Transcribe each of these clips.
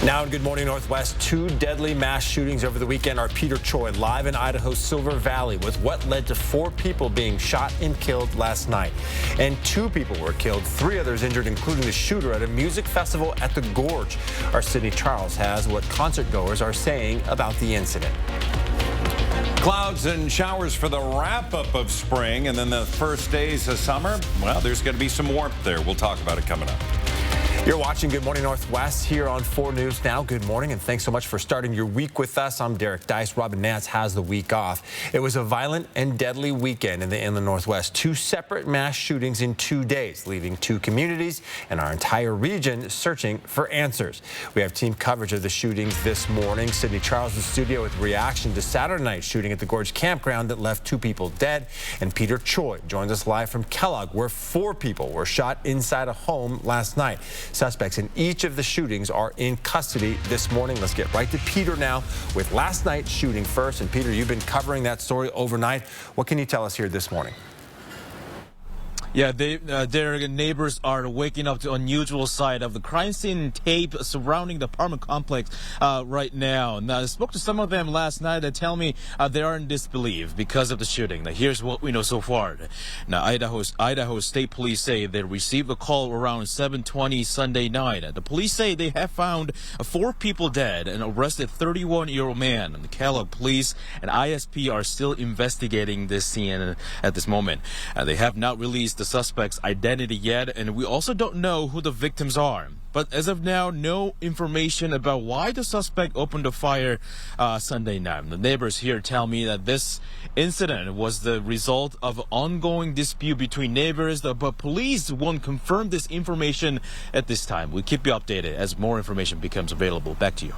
Now in Good Morning Northwest, two deadly mass shootings over the weekend. Our Peter Choi live in Idaho's Silver Valley with what led to 4 people being shot and killed last night. And 2 people were killed, 3 others injured, including the shooter at a music festival at the Gorge. Our Sydney Charles has what concert goers are saying about the incident. Clouds and showers for the wrap-up of spring, and then the first days of summer. Well, there's going to be some warmth there. We'll talk about it coming up. You're watching Good Morning Northwest here on 4 News Now. Good morning, and thanks so much for starting your week with us. I'm Derek Dice. Robin Nance has the week off. It was a violent and deadly weekend in the inland Northwest. 2 separate mass shootings in 2 days, leaving 2 communities and our entire region searching for answers. We have team coverage of the shootings this morning. Sydney Charles in studio with reaction to Saturday night's shooting at the Gorge Campground that left 2 people dead. And Peter Choi joins us live from Kellogg, where 4 people were shot inside a home last night. Suspects in each of the shootings are in custody this morning. Let's get right to Peter now with last night's shooting first. And Peter, you've been covering that story overnight. What can you tell us here this morning? Yeah, their neighbors are waking up to unusual sight of the crime scene tape surrounding the apartment complex right now. Now, I spoke to some of them last night. They tell me they are in disbelief because of the shooting. Now, here's what we know so far. Now, Idaho State Police say they received a call around 7:20 Sunday night. The police say they have found 4 people dead and arrested a 31-year-old man. And the Kellogg Police and ISP are still investigating this scene at this moment. They have not released the suspect's identity yet, and we also don't know who the victims are. But as of now, no information about why the suspect opened a fire Sunday night. The neighbors here tell me that this incident was the result of an ongoing dispute between neighbors, but police won't confirm this information at this time. We'll keep you updated as more information becomes available. Back to you.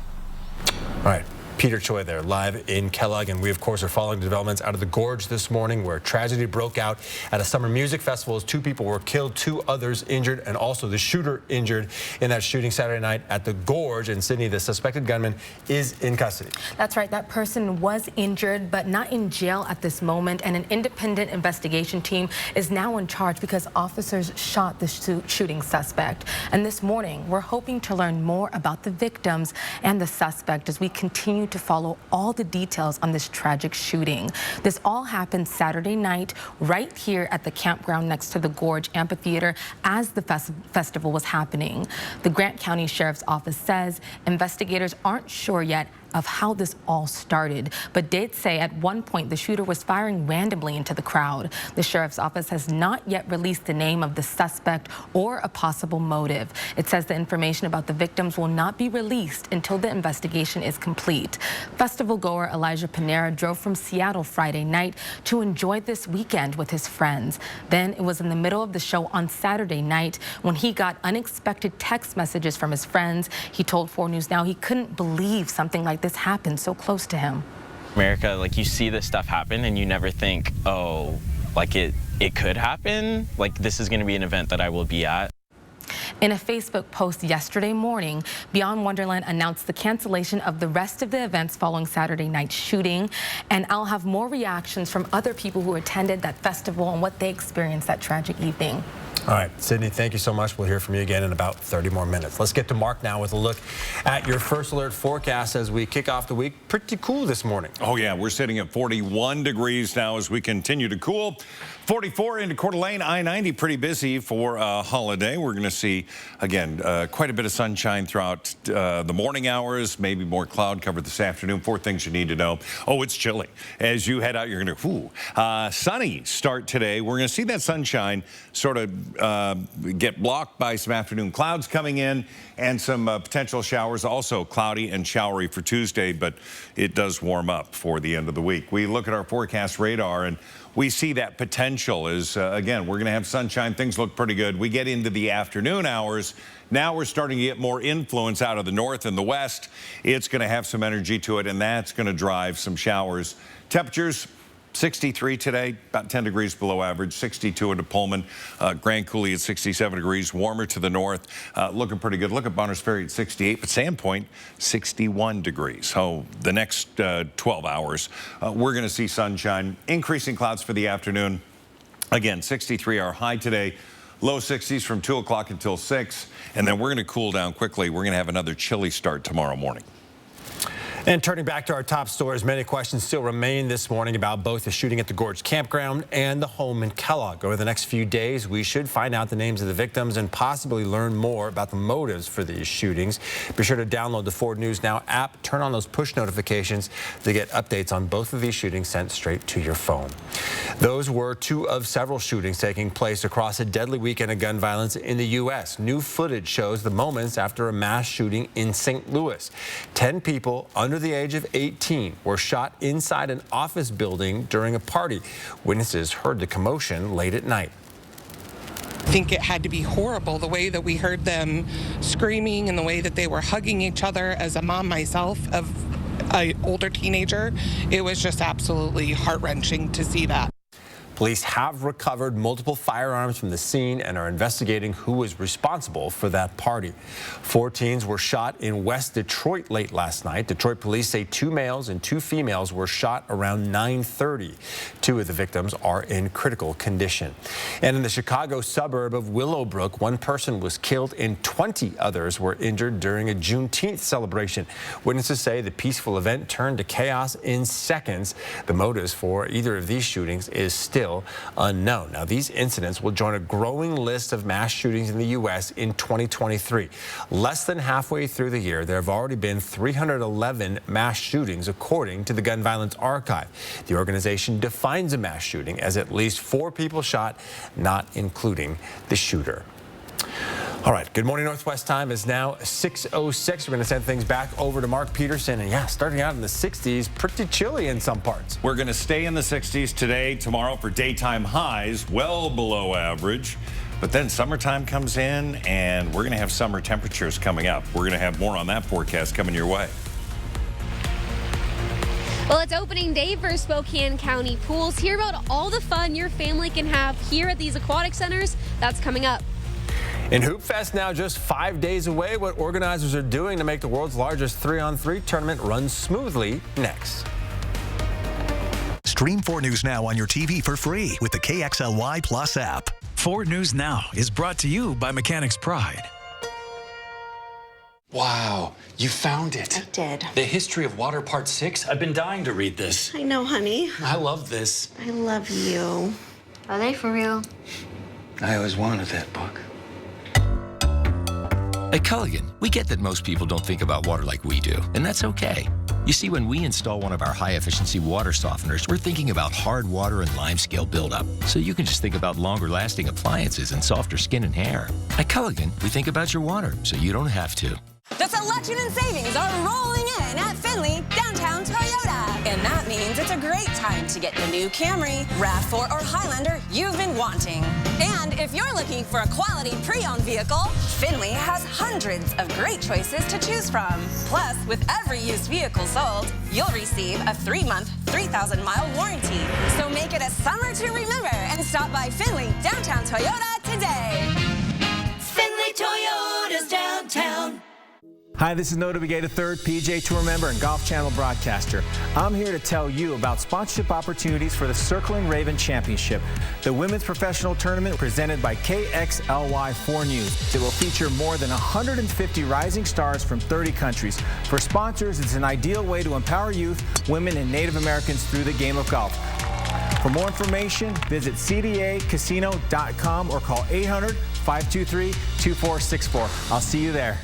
All right. Peter Choi there live in Kellogg, and we of course are following the developments out of the Gorge this morning, where tragedy broke out at a summer music festival as 2 people were killed, 2 others injured, and also the shooter injured in that shooting Saturday night at the Gorge. And Sydney, the suspected gunman is in custody. That's right. That person was injured but not in jail at this moment, and an independent investigation team is now in charge because officers shot the shooting suspect. And this morning we're hoping to learn more about the victims and the suspect as we continue to follow all the details on this tragic shooting. This all happened Saturday night right here at the campground next to the Gorge Amphitheater as the festival was happening. The Grant County Sheriff's Office says investigators aren't sure yet of how this all started, but did say at one point the shooter was firing randomly into the crowd. The sheriff's office has not yet released the name of the suspect or a possible motive. It says the information about the victims will not be released until the investigation is complete. Festival goer Elijah Panera drove from Seattle Friday night to enjoy this weekend with his friends. Then it was in the middle of the show on Saturday night when he got unexpected text messages from his friends. He told 4 News Now he couldn't believe something like this happened so close to him. America, like, you see this stuff happen and you never think, oh, like it could happen. Like, this is going to be an event that I will be at. In a Facebook post yesterday morning, Beyond Wonderland announced the cancellation of the rest of the events following Saturday night's shooting. And I'll have more reactions from other people who attended that festival and what they experienced that tragic evening. All right, Sydney, thank you so much. We'll hear from you again in about 30 more minutes. Let's get to Mark now with a look at your first alert forecast as we kick off the week. Pretty cool this morning. Oh, yeah, we're sitting at 41 degrees now as we continue to cool. 44 into Coeur d'Alene, I-90, pretty busy for a holiday. We're going to see, again, quite a bit of sunshine throughout the morning hours, maybe more cloud cover this afternoon. 4 things you need to know. Oh, it's chilly. As you head out, you're going to, sunny start today. We're going to see that sunshine sort of get blocked by some afternoon clouds coming in and some potential showers. Also cloudy and showery for Tuesday, but it does warm up for the end of the week. We look at our forecast radar and we see that potential is, again, we're going to have sunshine. Things look pretty good. We get into the afternoon hours. Now we're starting to get more influence out of the north and the west. It's going to have some energy to it, and that's going to drive some showers. Temperatures 63 today, about 10 degrees below average, 62 into Pullman. Grand Coulee at 67 degrees, warmer to the north, looking pretty good. Look at Bonners Ferry at 68, but Sandpoint, 61 degrees. So the next 12 hours, we're going to see sunshine, increasing clouds for the afternoon. Again, 63 our high today. Low 60s from 2 o'clock until 6. And then we're going to cool down quickly. We're going to have another chilly start tomorrow morning. And turning back to our top stories, many questions still remain this morning about both the shooting at the Gorge Campground and the home in Kellogg. Over the next few days, we should find out the names of the victims and possibly learn more about the motives for these shootings. Be sure to download the Ford News Now app, turn on those push notifications to get updates on both of these shootings sent straight to your phone. Those were two of several shootings taking place across a deadly weekend of gun violence in the U.S. New footage shows the moments after a mass shooting in St. Louis. 10 people under the age of 18 were shot inside an office building during a party. Witnesses heard the commotion late at night. I think it had to be horrible, the way that we heard them screaming and the way that they were hugging each other. As a mom myself of an older teenager, it was just absolutely heart-wrenching to see that. Police have recovered multiple firearms from the scene and are investigating who was responsible for that party. 4 teens were shot in West Detroit late last night. Detroit police say 2 males and 2 females were shot around 9:30. 2 of the victims are in critical condition. And in the Chicago suburb of Willowbrook, 1 person was killed and 20 others were injured during a Juneteenth celebration. Witnesses say the peaceful event turned to chaos in seconds. The motives for either of these shootings is still unknown. Now, these incidents will join a growing list of mass shootings in the U.S. in 2023. Less than halfway through the year, there have already been 311 mass shootings, according to the Gun Violence Archive. The organization defines a mass shooting as at least 4 people shot, not including the shooter. All right, Good Morning Northwest time is now 6:06. We're going to send things back over to Mark Peterson. And yeah, starting out in the 60s, pretty chilly in some parts. We're going to stay in the 60s today, tomorrow for daytime highs, well below average. But then summertime comes in, and we're going to have summer temperatures coming up. We're going to have more on that forecast coming your way. Well, it's opening day for Spokane County Pools. Hear about all the fun your family can have here at these aquatic centers. That's coming up. In Hoop Fest now just 5 days away, what organizers are doing to make the world's largest 3-on-3 tournament run smoothly next. Stream 4 News Now on your TV for free with the KXLY Plus app. 4 News Now is brought to you by Mechanics Pride. Wow, you found it. I did. The History of Water Part 6. I've been dying to read this. I know, honey. I love this. I love you. Are they for real? I always wanted that book. At Culligan, we get that most people don't think about water like we do, and that's okay. You see, when we install one of our high-efficiency water softeners, we're thinking about hard water and lime scale buildup. So you can just think about longer-lasting appliances and softer skin and hair. At Culligan, we think about your water, so you don't have to. The selection and savings are rolling in at Findlay Downtown Toyota. And that means it's a great time to get the new Camry, RAV4, or Highlander you've been wanting. And if you're looking for a quality pre-owned vehicle, Findlay has hundreds of great choices to choose from. Plus, with every used vehicle sold, you'll receive a 3-month, 3,000-mile warranty. So make it a summer to remember and stop by Findlay Downtown Toyota today. Findlay Toyota's downtown. Hi, this is Noda Begay III, PGA Tour member and Golf Channel broadcaster. I'm here to tell you about sponsorship opportunities for the Circling Raven Championship, the women's professional tournament presented by KXLY 4 News. It will feature more than 150 rising stars from 30 countries. For sponsors, it's an ideal way to empower youth, women, and Native Americans through the game of golf. For more information, visit cdacasino.com or call 800-523-2464. I'll see you there.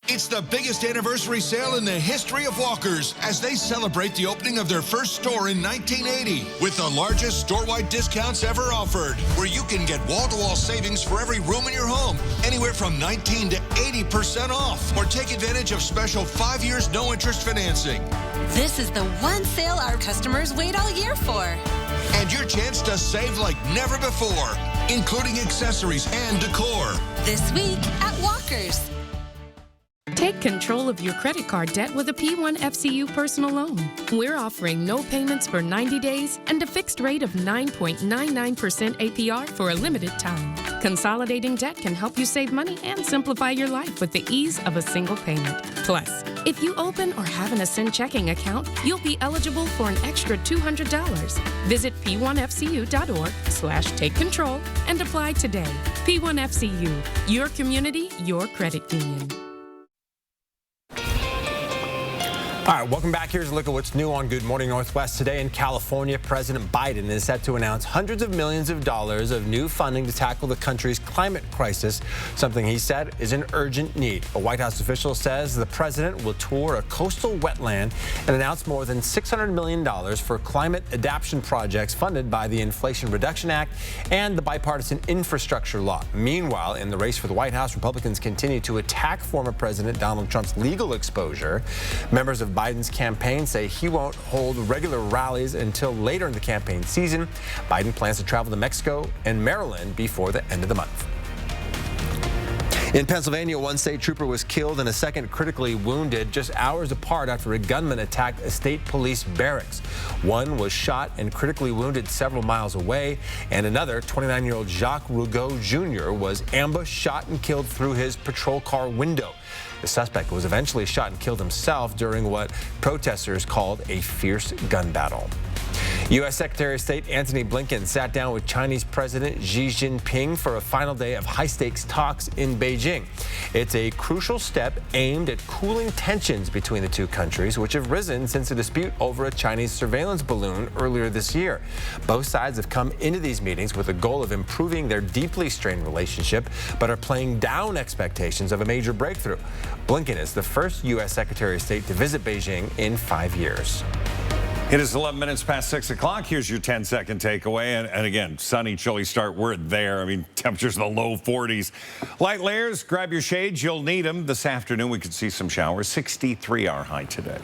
It's the biggest anniversary sale in the history of Walkers as they celebrate the opening of their first store in 1980 with the largest store-wide discounts ever offered, where you can get wall-to-wall savings for every room in your home, anywhere from 19 to 80% off, or take advantage of special 5 years no-interest financing. This is the one sale our customers wait all year for. And your chance to save like never before, including accessories and decor. This week at Walkers. Take control of your credit card debt with a P1 FCU personal loan. We're offering no payments for 90 days and a fixed rate of 9.99% APR for a limited time. Consolidating debt can help you save money and simplify your life with the ease of a single payment. Plus, if you open or have an Ascend checking account, you'll be eligible for an extra $200. Visit p1fcu.org/take control and apply today. P1 FCU, your community, your credit union. All right, welcome back. Here's a look at what's new on Good Morning Northwest. Today in California, President Biden is set to announce hundreds of millions of dollars of new funding to tackle the country's climate crisis, something he said is an urgent need. A White House official says the president will tour a coastal wetland and announce more than $600 million for climate adaptation projects funded by the Inflation Reduction Act and the bipartisan infrastructure law. Meanwhile, in the race for the White House, Republicans continue to attack former President Donald Trump's legal exposure. Members of Biden's campaign say he won't hold regular rallies until later in the campaign season. Biden plans to travel to Mexico and Maryland before the end of the month. In Pennsylvania, one state trooper was killed and a second critically wounded just hours apart after a gunman attacked a state police barracks. One was shot and critically wounded several miles away, and another, 29-year-old Jacques Rougeau Jr., was ambushed, shot, and killed through his patrol car window. The suspect was eventually shot and killed himself during what protesters called a fierce gun battle. U.S. Secretary of State Antony Blinken sat down with Chinese President Xi Jinping for a final day of high-stakes talks in Beijing. It's a crucial step aimed at cooling tensions between the two countries, which have risen since a dispute over a Chinese surveillance balloon earlier this year. Both sides have come into these meetings with the goal of improving their deeply strained relationship, but are playing down expectations of a major breakthrough. Blinken is the first U.S. Secretary of State to visit Beijing in 5 years. It is 11 minutes past 6 o'clock. Here's your 10-second takeaway. And again, sunny, chilly start. We're there. I mean, temperatures in the low 40s. Light layers, grab your shades. You'll need them. This afternoon, we could see some showers. 63 our high today.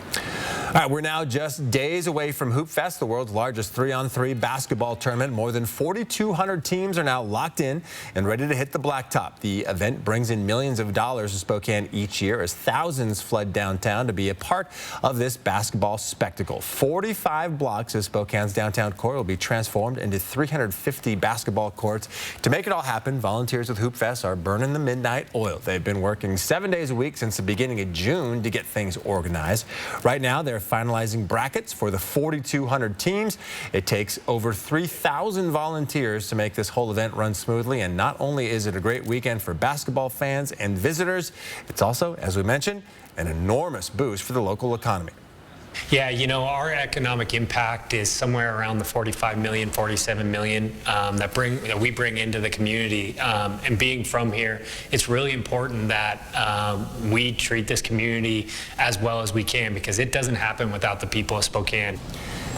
All right, we're now just days away from Hoop Fest, the world's largest 3-on-3 basketball tournament. More than 4,200 teams are now locked in and ready to hit the blacktop. The event brings in millions of dollars to Spokane each year as thousands flood downtown to be a part of this basketball spectacle. 45 blocks of Spokane's downtown core will be transformed into 350 basketball courts. To make it all happen, volunteers with Hoop Fest are burning the midnight oil. They've been working 7 days a week since the beginning of June to get things organized. Right now, they're finalizing brackets for the 4,200 teams. It takes over 3,000 volunteers to make this whole event run smoothly. And not only is it a great weekend for basketball fans and visitors, it's also, as we mentioned, an enormous boost for the local economy. Yeah, you know, our economic impact is somewhere around the 45 million, 47 million that we bring into the community. And being from here, it's really important that we treat this community as well as we can, because it doesn't happen without the people of Spokane.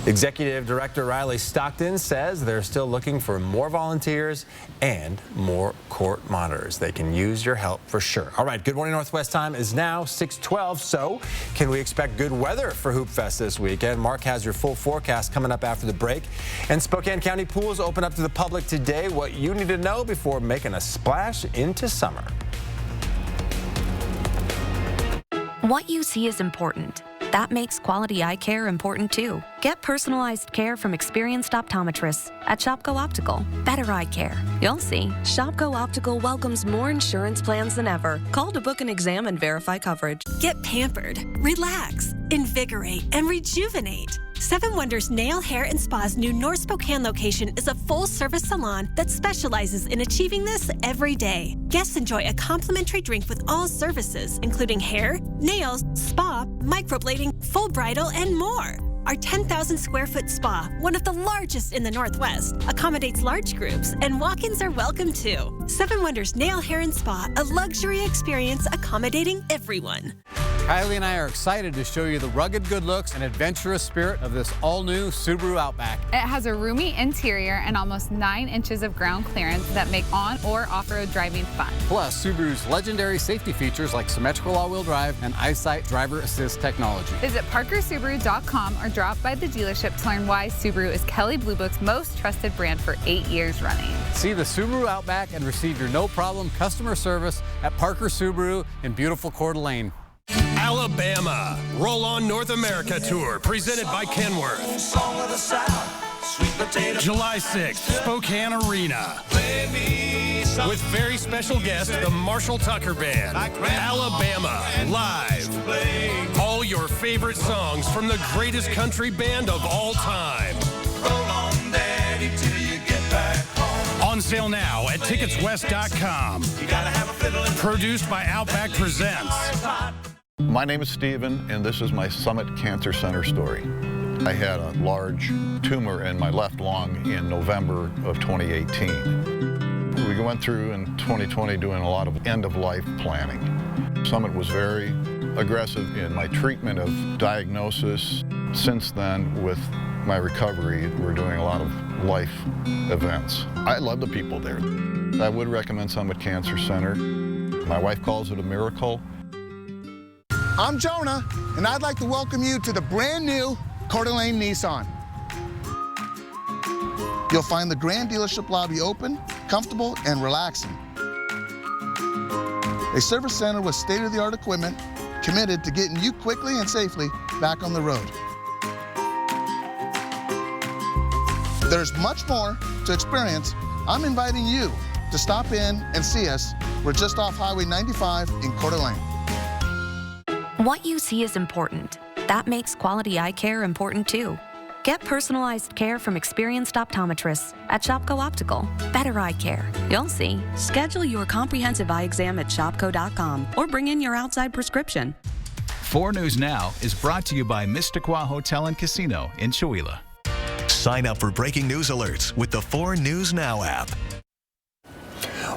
Executive Director Riley Stockton says they're still looking for more volunteers and more court monitors. They can use your help for sure. All right, Good Morning Northwest time is now 6:12. So can we expect good weather for Hoop Fest this weekend? Mark has your full forecast coming up after the break. And Spokane County pools open up to the public today. What you need to know before making a splash into summer. What you see is important. That makes quality eye care important too. Get personalized care from experienced optometrists at Shopko Optical. Better eye care. You'll see. Shopko Optical welcomes more insurance plans than ever. Call to book an exam and verify coverage. Get pampered, relax, invigorate, and rejuvenate. Seven Wonders Nail, Hair, and Spa's new North Spokane location is a full-service salon that specializes in achieving this every day. Guests enjoy a complimentary drink with all services, including hair, nails, spa, microblading, full bridal, and more. Our 10,000 square foot spa, one of the largest in the Northwest, accommodates large groups, and walk-ins are welcome too. Seven Wonders Nail, Hair, and Spa, a luxury experience accommodating everyone. Kylie and I are excited to show you the rugged good looks and adventurous spirit of this all-new Subaru Outback. It has a roomy interior and almost 9 inches of ground clearance that make on- or off-road driving fun. Plus, Subaru's legendary safety features like symmetrical all-wheel drive and EyeSight driver assist technology. Visit ParkerSubaru.com or drop by the dealership to learn why Subaru is Kelley Blue Book's most trusted brand for 8 years running. See the Subaru Outback and receive your no-problem customer service at Parker Subaru in beautiful Coeur d'Alene. Alabama. Roll On North America Tour, presented by Kenworth. July 6th, Spokane Arena. With very special guest, the Marshall Tucker Band. Alabama, live. All your favorite songs from the greatest country band of all time. On sale now at ticketswest.com. Produced by Outback Presents. My name is Steven, and this is my Summit Cancer Center story. I had a large tumor in my left lung in November of 2018. We went through in 2020 doing a lot of end-of-life planning. Summit was very aggressive in my treatment of diagnosis. Since then, with my recovery, we're doing a lot of life events. I love the people there. I would recommend Summit Cancer Center. My wife calls it a miracle. I'm Jonah, and I'd like to welcome you to the brand new Coeur d'Alene Nissan. You'll find the grand dealership lobby open, comfortable, and relaxing. A service center with state-of-the-art equipment committed to getting you quickly and safely back on the road. There's much more to experience. I'm inviting you to stop in and see us. We're just off Highway 95 in Coeur d'Alene. What you see is important. That makes quality eye care important too. Get personalized care from experienced optometrists at Shopko Optical. Better eye care. You'll see. Schedule your comprehensive eye exam at shopko.com or bring in your outside prescription. 4 News Now is brought to you by Mistaqua Hotel and Casino in Chewelah. Sign up for breaking news alerts with the 4 News Now app.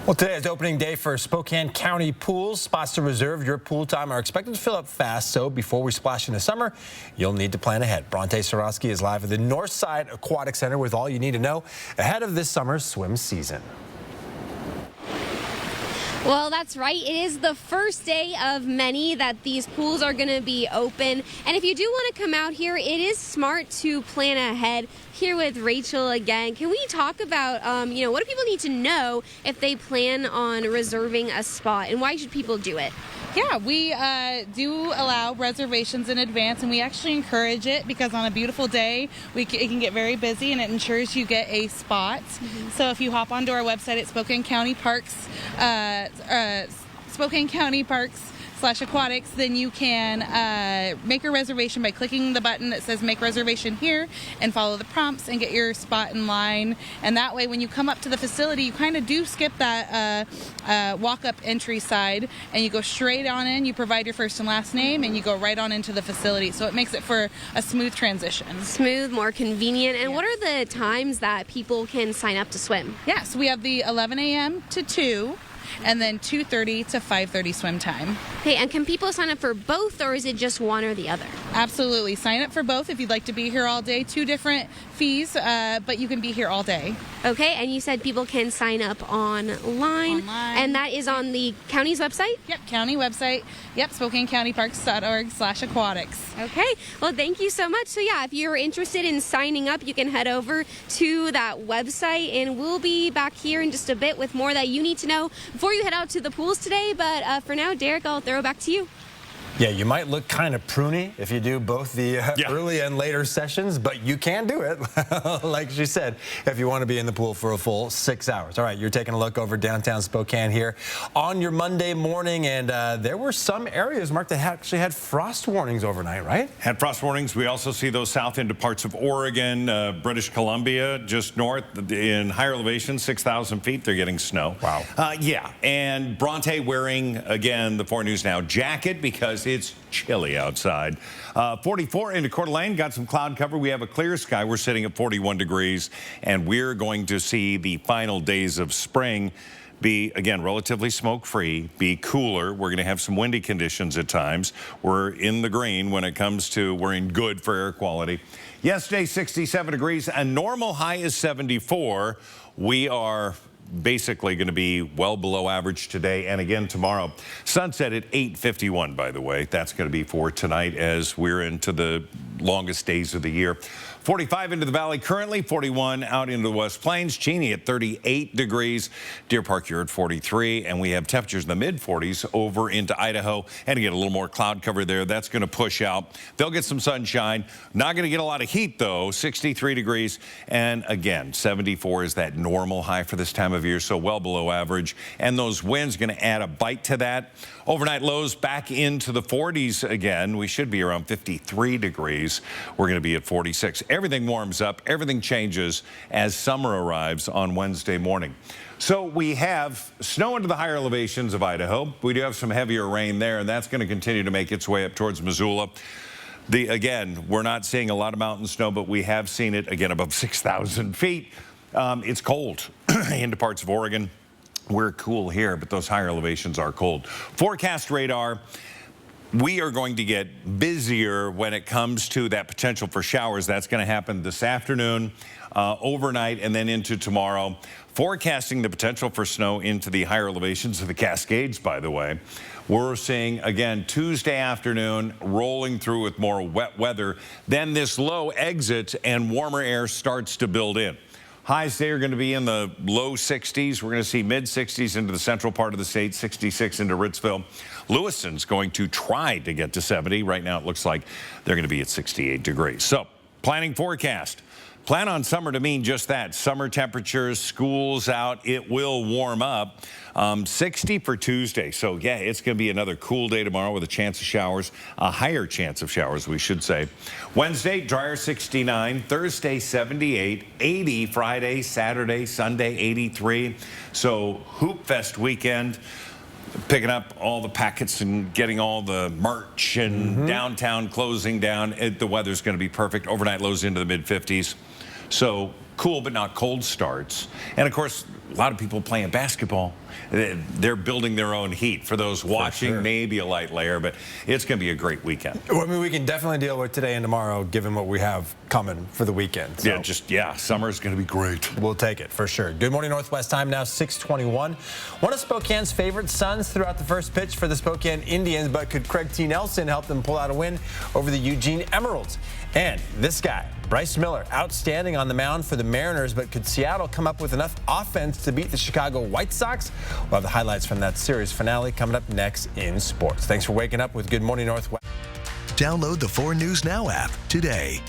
Well, today is opening day for Spokane County pools. Spots to reserve your pool time are expected to fill up fast, so before we splash into summer, you'll need to plan ahead. Bronte Sorosky is live at the Northside Aquatic Center with all you need to know ahead of this summer's swim season. Well, that's right. It is the first day of many that these pools are going to be open. And if you do want to come out here, it is smart to plan ahead. Here with Rachel again. Can we talk about, what do people need to know if they plan on reserving a spot, and why should people do it? Yeah, we do allow reservations in advance, and we actually encourage it because on a beautiful day, it can get very busy, and it ensures you get a spot. Mm-hmm. So if you hop onto our website at Spokane County Parks, /aquatics, then you can make a reservation by clicking the button that says make reservation here and follow the prompts and get your spot in line. And that way, when you come up to the facility, you kind of do skip that walk-up entry side and you go straight on in, you provide your first and last name, and you go right on into the facility. So it makes it for a smooth transition. Smooth, more convenient. And what are the times that people can sign up to swim? Yes, we have the 11 a.m. to 2. And then 2:30 to 5:30 swim time. Okay, and can people sign up for both, or is it just one or the other? Absolutely. Sign up for both if you'd like to be here all day. 2 different fees, but you can be here all day. Okay, and you said people can sign up online. And that is on the county's website? Yep, county website. Yep, SpokaneCountyParks.org/aquatics. Okay, well, thank you so much. So yeah, if you're interested in signing up, you can head over to that website, and we'll be back here in just a bit with more that you need to know before you head out to the pools today. But for now, Derek, I'll throw it back to you. Yeah, you might look kind of pruny if you do both the early and later sessions, but you can do it, like she said, if you want to be in the pool for a full 6 hours. All right, you're taking a look over downtown Spokane here on your Monday morning, and there were some areas, Mark, that actually had frost warnings overnight, right? Had frost warnings. We also see those south into parts of Oregon, British Columbia, just north in higher elevation, 6,000 feet, they're getting snow. Wow. Yeah, and Bronte wearing, again, the 4 News Now jacket because it's chilly outside. 44 into Coeur d'Alene, got some cloud cover. We have a clear sky. We're sitting at 41 degrees, and we're going to see the final days of spring be, again, relatively smoke-free, be cooler. We're going to have some windy conditions at times. We're in the green when it comes to we're in good for air quality. Yesterday, 67 degrees. A normal high is 74. We are basically going to be well below average today and again tomorrow. Sunset at 8:51, by the way. That's going to be for tonight as we're into the longest days of the year. 45 into the valley currently, 41 out into the West Plains. Cheney at 38 degrees. Deer Park, you're at 43. And we have temperatures in the mid-40s over into Idaho. And again, a little more cloud cover there. That's going to push out. They'll get some sunshine. Not going to get a lot of heat, though. 63 degrees. And again, 74 is that normal high for this time of year, so well below average. And those winds going to add a bite to that. Overnight lows back into the 40s again. We should be around 53 degrees. We're going to be at 46. Everything warms up. Everything changes as summer arrives on Wednesday morning. So we have snow into the higher elevations of Idaho. We do have some heavier rain there, and that's going to continue to make its way up towards Missoula. Again, we're not seeing a lot of mountain snow, but we have seen it again above 6,000 feet. It's cold into parts of Oregon. We're cool here, but those higher elevations are cold. Forecast radar. We are going to get busier when it comes to that potential for showers. That's going to happen this afternoon, overnight, and then into tomorrow. Forecasting the potential for snow into the higher elevations of the Cascades, by the way. We're seeing, again, Tuesday afternoon rolling through with more wet weather. Then this low exits and warmer air starts to build in. Highs today are going to be in the low 60s. We're going to see mid-60s into the central part of the state, 66 into Ritzville. Lewiston's going to try to get to 70. Right now it looks like they're going to be at 68 degrees. So, planning forecast. Plan on summer to mean just that. Summer temperatures, schools out, it will warm up. 60 for Tuesday. So, yeah, it's going to be another cool day tomorrow with a chance of showers, a higher chance of showers, we should say. Wednesday, drier 69. Thursday, 78. 80 Friday, Saturday, Sunday, 83. So, Hoop Fest weekend. Picking up all the packets and getting all the merch and downtown closing down. The weather's going to be perfect. Overnight lows into the mid-50s. So cool but not cold starts. And, of course, a lot of people playing basketball. They're building their own heat. For those watching, maybe a light layer, but it's going to be a great weekend. Well, I mean, we can definitely deal with today and tomorrow, given what we have coming for the weekend. So. Summer's going to be great. We'll take it for sure. Good morning, Northwest time now, 6:21. One of Spokane's favorite sons threw out the first pitch for the Spokane Indians, but could Craig T. Nelson help them pull out a win over the Eugene Emeralds? And this guy, Bryce Miller, outstanding on the mound for the Mariners, but could Seattle come up with enough offense to beat the Chicago White Sox? We'll have the highlights from that series finale coming up next in sports. Thanks for waking up with Good Morning Northwest. Download the 4 News Now app today.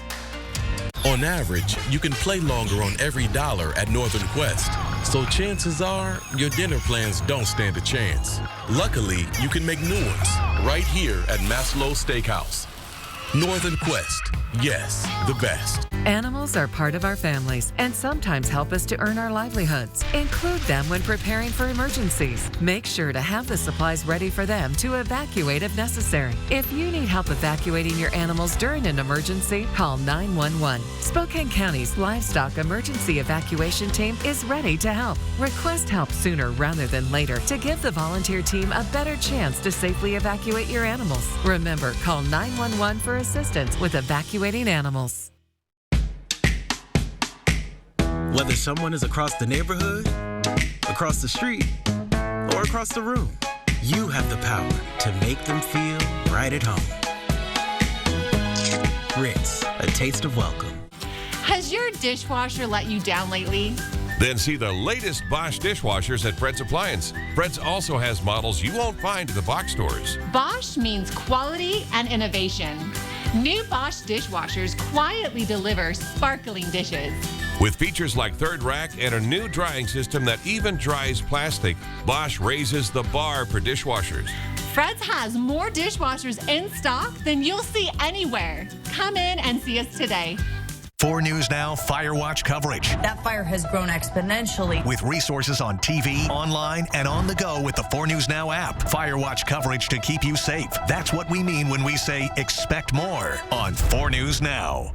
On average, you can play longer on every dollar at Northern Quest. So chances are your dinner plans don't stand a chance. Luckily, you can make new ones right here at Maslow Steakhouse. Northern Quest. Yes, the best. Animals are part of our families and sometimes help us to earn our livelihoods. Include them when preparing for emergencies. Make sure to have the supplies ready for them to evacuate if necessary. If you need help evacuating your animals during an emergency, call 911. Spokane County's Livestock Emergency Evacuation Team is ready to help. Request help sooner rather than later to give the volunteer team a better chance to safely evacuate your animals. Remember, call 911 for assistance with evacuating animals. Whether someone is across the neighborhood, across the street, or across the room, you have the power to make them feel right at home. Ritz, a taste of welcome. Has your dishwasher let you down lately? Then see the latest Bosch dishwashers at Fred's Appliance. Fred's also has models you won't find at the box stores. Bosch means quality and innovation. New Bosch dishwashers quietly deliver sparkling dishes. With features like third rack and a new drying system that even dries plastic, Bosch raises the bar for dishwashers. Fred's has more dishwashers in stock than you'll see anywhere. Come in and see us today. 4 News Now Fire Watch coverage. That fire has grown exponentially. With resources on TV, online, and on the go with the 4 News Now app. Fire Watch coverage to keep you safe. That's what we mean when we say expect more on 4 News Now.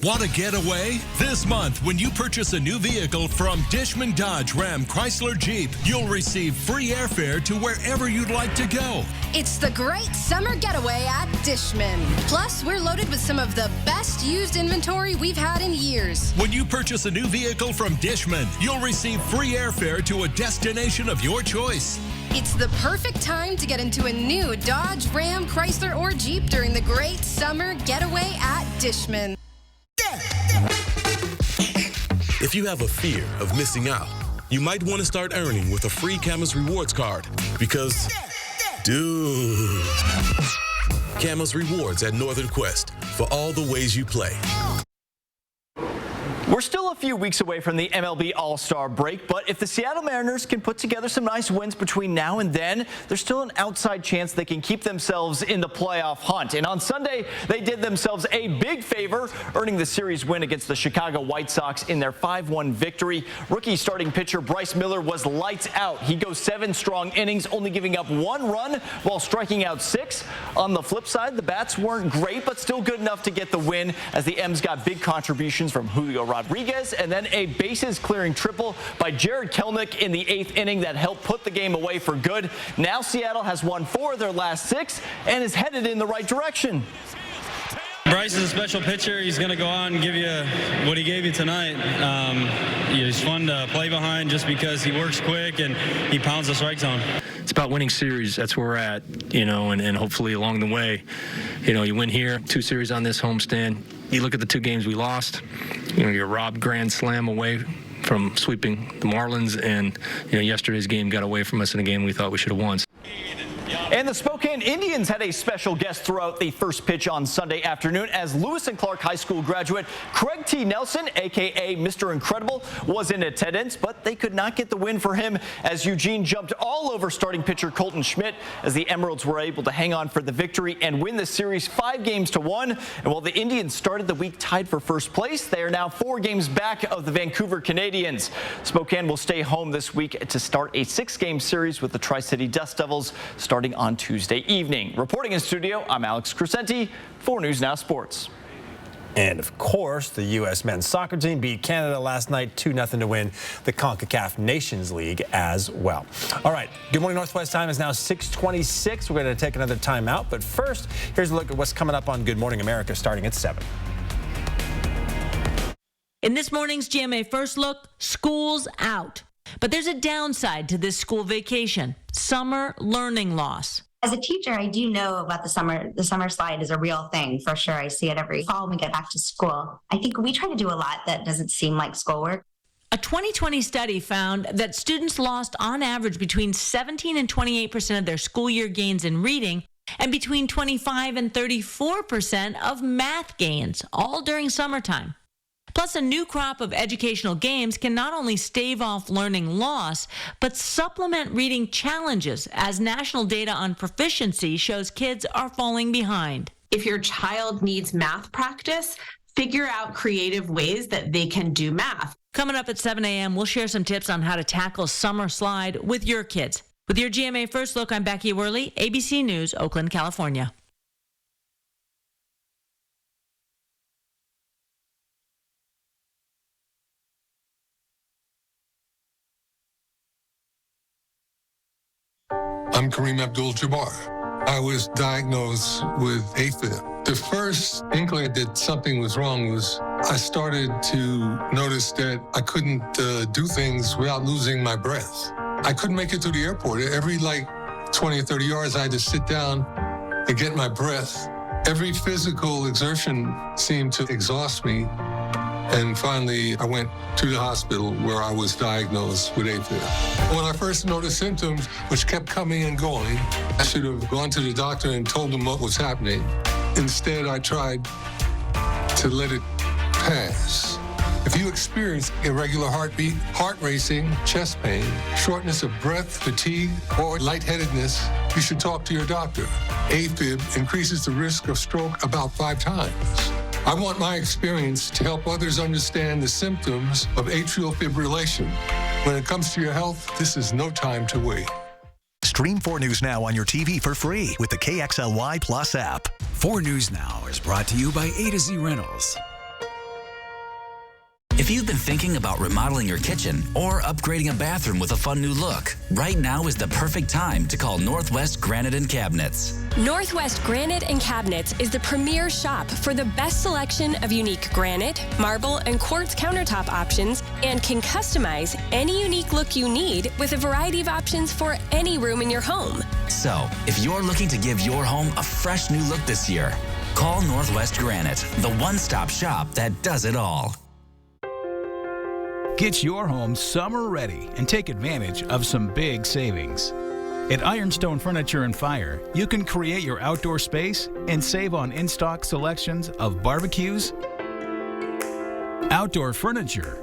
Want to get away? This month, when you purchase a new vehicle from Dishman Dodge Ram Chrysler Jeep, you'll receive free airfare to wherever you'd like to go. It's the great summer getaway at Dishman. Plus, we're loaded with some of the best used inventory we've had in years. When you purchase a new vehicle from Dishman, you'll receive free airfare to a destination of your choice. It's the perfect time to get into a new Dodge, Ram, Chrysler, or Jeep during the great summer getaway at Dishman. If you have a fear of missing out, you might want to start earning with a free Camas Rewards card because, dude, Camas Rewards at Northern Quest for all the ways you play. We're still a few weeks away from the MLB All-Star break, but if the Seattle Mariners can put together some nice wins between now and then, there's still an outside chance they can keep themselves in the playoff hunt. And on Sunday, they did themselves a big favor, earning the series win against the Chicago White Sox in their 5-1 victory. Rookie starting pitcher Bryce Miller was lights out. He goes 7 strong innings, only giving up 1 run while striking out 6. On the flip side, the bats weren't great, but still good enough to get the win, as the M's got big contributions from Julio Rodriguez, and then a bases-clearing triple by Jared Kelenic in the 8th inning that helped put the game away for good. Now Seattle has won 4 of their last 6 and is headed in the right direction. Bryce is a special pitcher. He's going to go out and give you what he gave you tonight. He's fun to play behind just because he works quick and he pounds the strike zone. It's about winning series. That's where we're at, and hopefully along the way, you win here, 2 series on this homestand. You look at the 2 games we lost, you're robbed grand slam away from sweeping the Marlins, and yesterday's game got away from us in a game we thought we should have won. And the Spokane Indians had a special guest throughout the first pitch on Sunday afternoon, as Lewis and Clark High School graduate Craig T. Nelson, a.k.a. Mr. Incredible, was in attendance, but they could not get the win for him, as Eugene jumped all over starting pitcher Colton Schmidt, as the Emeralds were able to hang on for the victory and win the series 5-1. And while the Indians started the week tied for first place, they are now 4 games back of the Vancouver Canadians. Spokane will stay home this week to start a 6-game series with the Tri-City Dust Devils starting on Tuesday evening. Reporting in studio, I'm Alex Crescenti, 4 News Now Sports. And of course, the U.S. men's soccer team beat Canada last night 2-0 to win the CONCACAF Nations League as well. All right, Good Morning Northwest time is now 6:26. We're going to take another time out, but first, here's a look at what's coming up on Good Morning America starting at 7. In this morning's GMA First Look, school's out. But there's a downside to this school vacation: summer learning loss. As a teacher, I do know about the summer. The summer slide is a real thing for sure. I see it every fall when we get back to school. I think we try to do a lot that doesn't seem like schoolwork. A 2020 study found that students lost on average between 17 and 28% of their school year gains in reading and between 25 and 34% of math gains, all during summertime. Plus, a new crop of educational games can not only stave off learning loss, but supplement reading challenges, as national data on proficiency shows kids are falling behind. If your child needs math practice, figure out creative ways that they can do math. Coming up at 7 a.m., we'll share some tips on how to tackle summer slide with your kids. With your GMA First Look, I'm Becky Worley, ABC News, Oakland, California. I'm Kareem Abdul-Jabbar. I was diagnosed with AFib. The first inkling that something was wrong was I started to notice that I couldn't do things without losing my breath. I couldn't make it through the airport. Every 20 or 30 yards, I had to sit down and get my breath. Every physical exertion seemed to exhaust me. And finally, I went to the hospital where I was diagnosed with AFib. When I first noticed symptoms, which kept coming and going, I should have gone to the doctor and told him what was happening. Instead, I tried to let it pass. If you experience irregular heartbeat, heart racing, chest pain, shortness of breath, fatigue, or lightheadedness, you should talk to your doctor. AFib increases the risk of stroke about 5 times. I want my experience to help others understand the symptoms of atrial fibrillation. When it comes to your health, this is no time to wait. Stream 4 News Now on your TV for free with the KXLY Plus app. 4 News Now is brought to you by A to Z Rentals. If you've been thinking about remodeling your kitchen or upgrading a bathroom with a fun new look, right now is the perfect time to call Northwest Granite and Cabinets. Northwest Granite and Cabinets is the premier shop for the best selection of unique granite, marble, and quartz countertop options, and can customize any unique look you need with a variety of options for any room in your home. So, if you're looking to give your home a fresh new look this year, call Northwest Granite, the one-stop shop that does it all. Get your home summer ready and take advantage of some big savings. At Ironstone Furniture and Fire, you can create your outdoor space and save on in-stock selections of barbecues, outdoor furniture,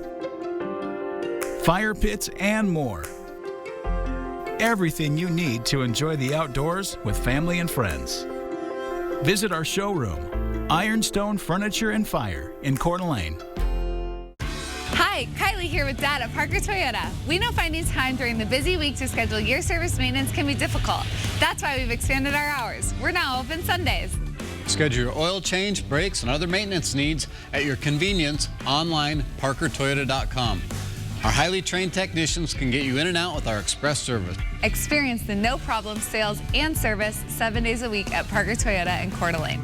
fire pits, and more. Everything you need to enjoy the outdoors with family and friends. Visit our showroom, Ironstone Furniture and Fire in Coeur d'Alene. Hi, Kylie here with Dad at Parker Toyota. We know finding time during the busy week to schedule your service maintenance can be difficult. That's why we've expanded our hours. We're now open Sundays. Schedule your oil change, brakes, and other maintenance needs at your convenience online, parkertoyota.com. Our highly trained technicians can get you in and out with our express service. Experience the no-problem sales and service 7 days a week at Parker Toyota in Coeur d'Alene.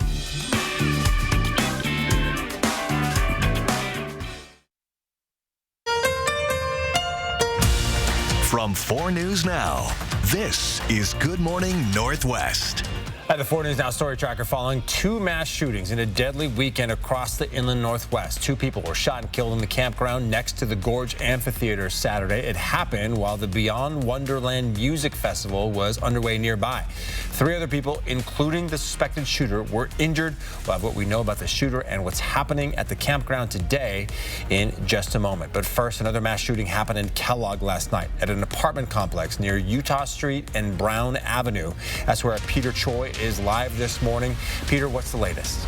From 4 News Now, this is Good Morning Northwest. At the 4 News Now Story Tracker, following 2 mass shootings in a deadly weekend across the inland Northwest. 2 people were shot and killed in the campground next to the Gorge Amphitheater Saturday. It happened while the Beyond Wonderland Music Festival was underway nearby. 3 other people, including the suspected shooter, were injured. We'll have what we know about the shooter and what's happening at the campground today in just a moment. But first, another mass shooting happened in Kellogg last night at an apartment complex near Utah Street and Brown Avenue. That's where Peter Choi is live this morning. Peter, what's the latest?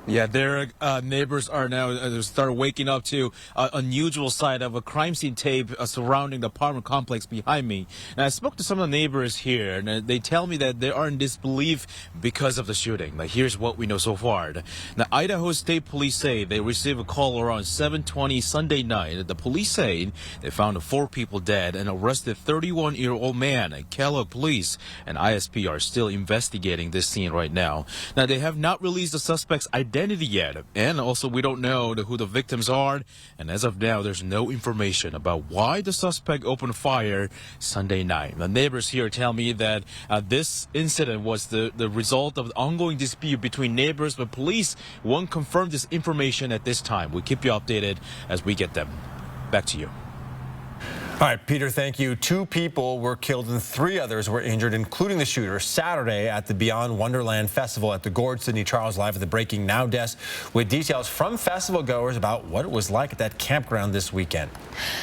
Yeah, their neighbors are now started waking up to unusual sight of a crime scene tape surrounding the apartment complex behind me. And I spoke to some of the neighbors here, and they tell me that they are in disbelief because of the shooting. Now, here's what we know so far. Now, Idaho State Police say they received a call around 7:20 Sunday night. The police say they found 4 people dead and arrested 31-year-old man. Kellogg Police and ISP are still investigating this scene right now. Now, they have not released the suspect's identity yet, and also we don't know who the victims are, and as of now there's no information about why the suspect opened fire Sunday night. The neighbors here tell me that this incident was the result of the ongoing dispute between neighbors, but police won't confirm this information at this time. We'll keep you updated as we get them. Back to you. All right, Peter, thank you. 2 people were killed and 3 others were injured, including the shooter, Saturday at the Beyond Wonderland Festival at the Gorge. Sydney Charles live at the Breaking Now desk with details from festival goers about what it was like at that campground this weekend.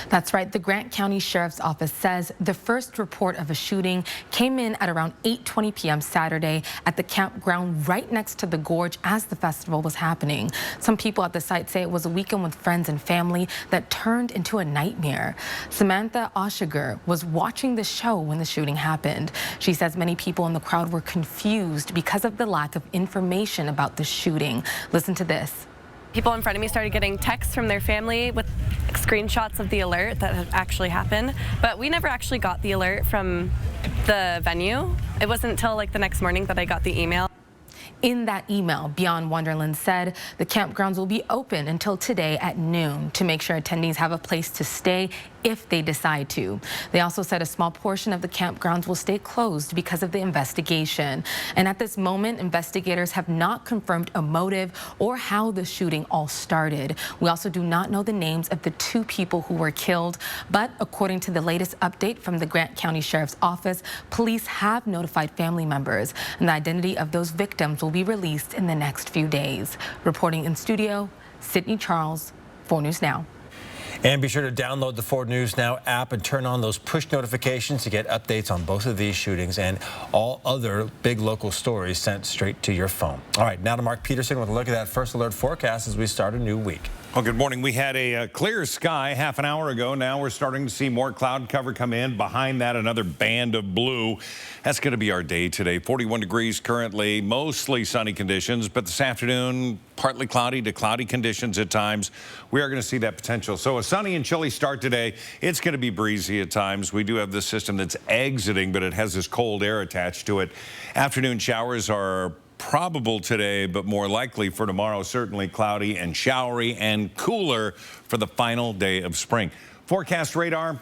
That's right. The Grant County Sheriff's Office says the first report of a shooting came in at around 8:20 p.m. Saturday at the campground right next to the Gorge as the festival was happening. Some people at the site say it was a weekend with friends and family that turned into a nightmare. Samantha Oshiger was watching the show when the shooting happened. She says many people in the crowd were confused because of the lack of information about the shooting. Listen to this. People in front of me started getting texts from their family with screenshots of the alert that had actually happened, but we never actually got the alert from the venue. It wasn't until like the next morning that I got the email. In that email, Beyond Wonderland said the campgrounds will be open until today at noon to make sure attendees have a place to stay if they decide to. They also said a small portion of the campgrounds will stay closed because of the investigation. And at this moment, investigators have not confirmed a motive or how the shooting all started. We also do not know the names of the 2 people who were killed, but according to the latest update from the Grant County Sheriff's Office, police have notified family members, and the identity of those victims will be released in the next few days. Reporting in studio, Sydney Charles, 4 News Now. And be sure to download the 4 News Now app and turn on those push notifications to get updates on both of these shootings and all other big local stories sent straight to your phone. All right, now to Mark Peterson with a look at that first alert forecast as we start a new week. Well, good morning. We had a clear sky half an hour ago. Now we're starting to see more cloud cover come in. Behind that, another band of blue. That's going to be our day today. 41 degrees currently, mostly sunny conditions, but this afternoon, partly cloudy to cloudy conditions at times. We are going to see that potential. So a sunny and chilly start today. It's going to be breezy at times. We do have this system that's exiting, but it has this cold air attached to it. Afternoon showers are probable today, but more likely for tomorrow. Certainly cloudy and showery and cooler for the final day of spring. Forecast radar.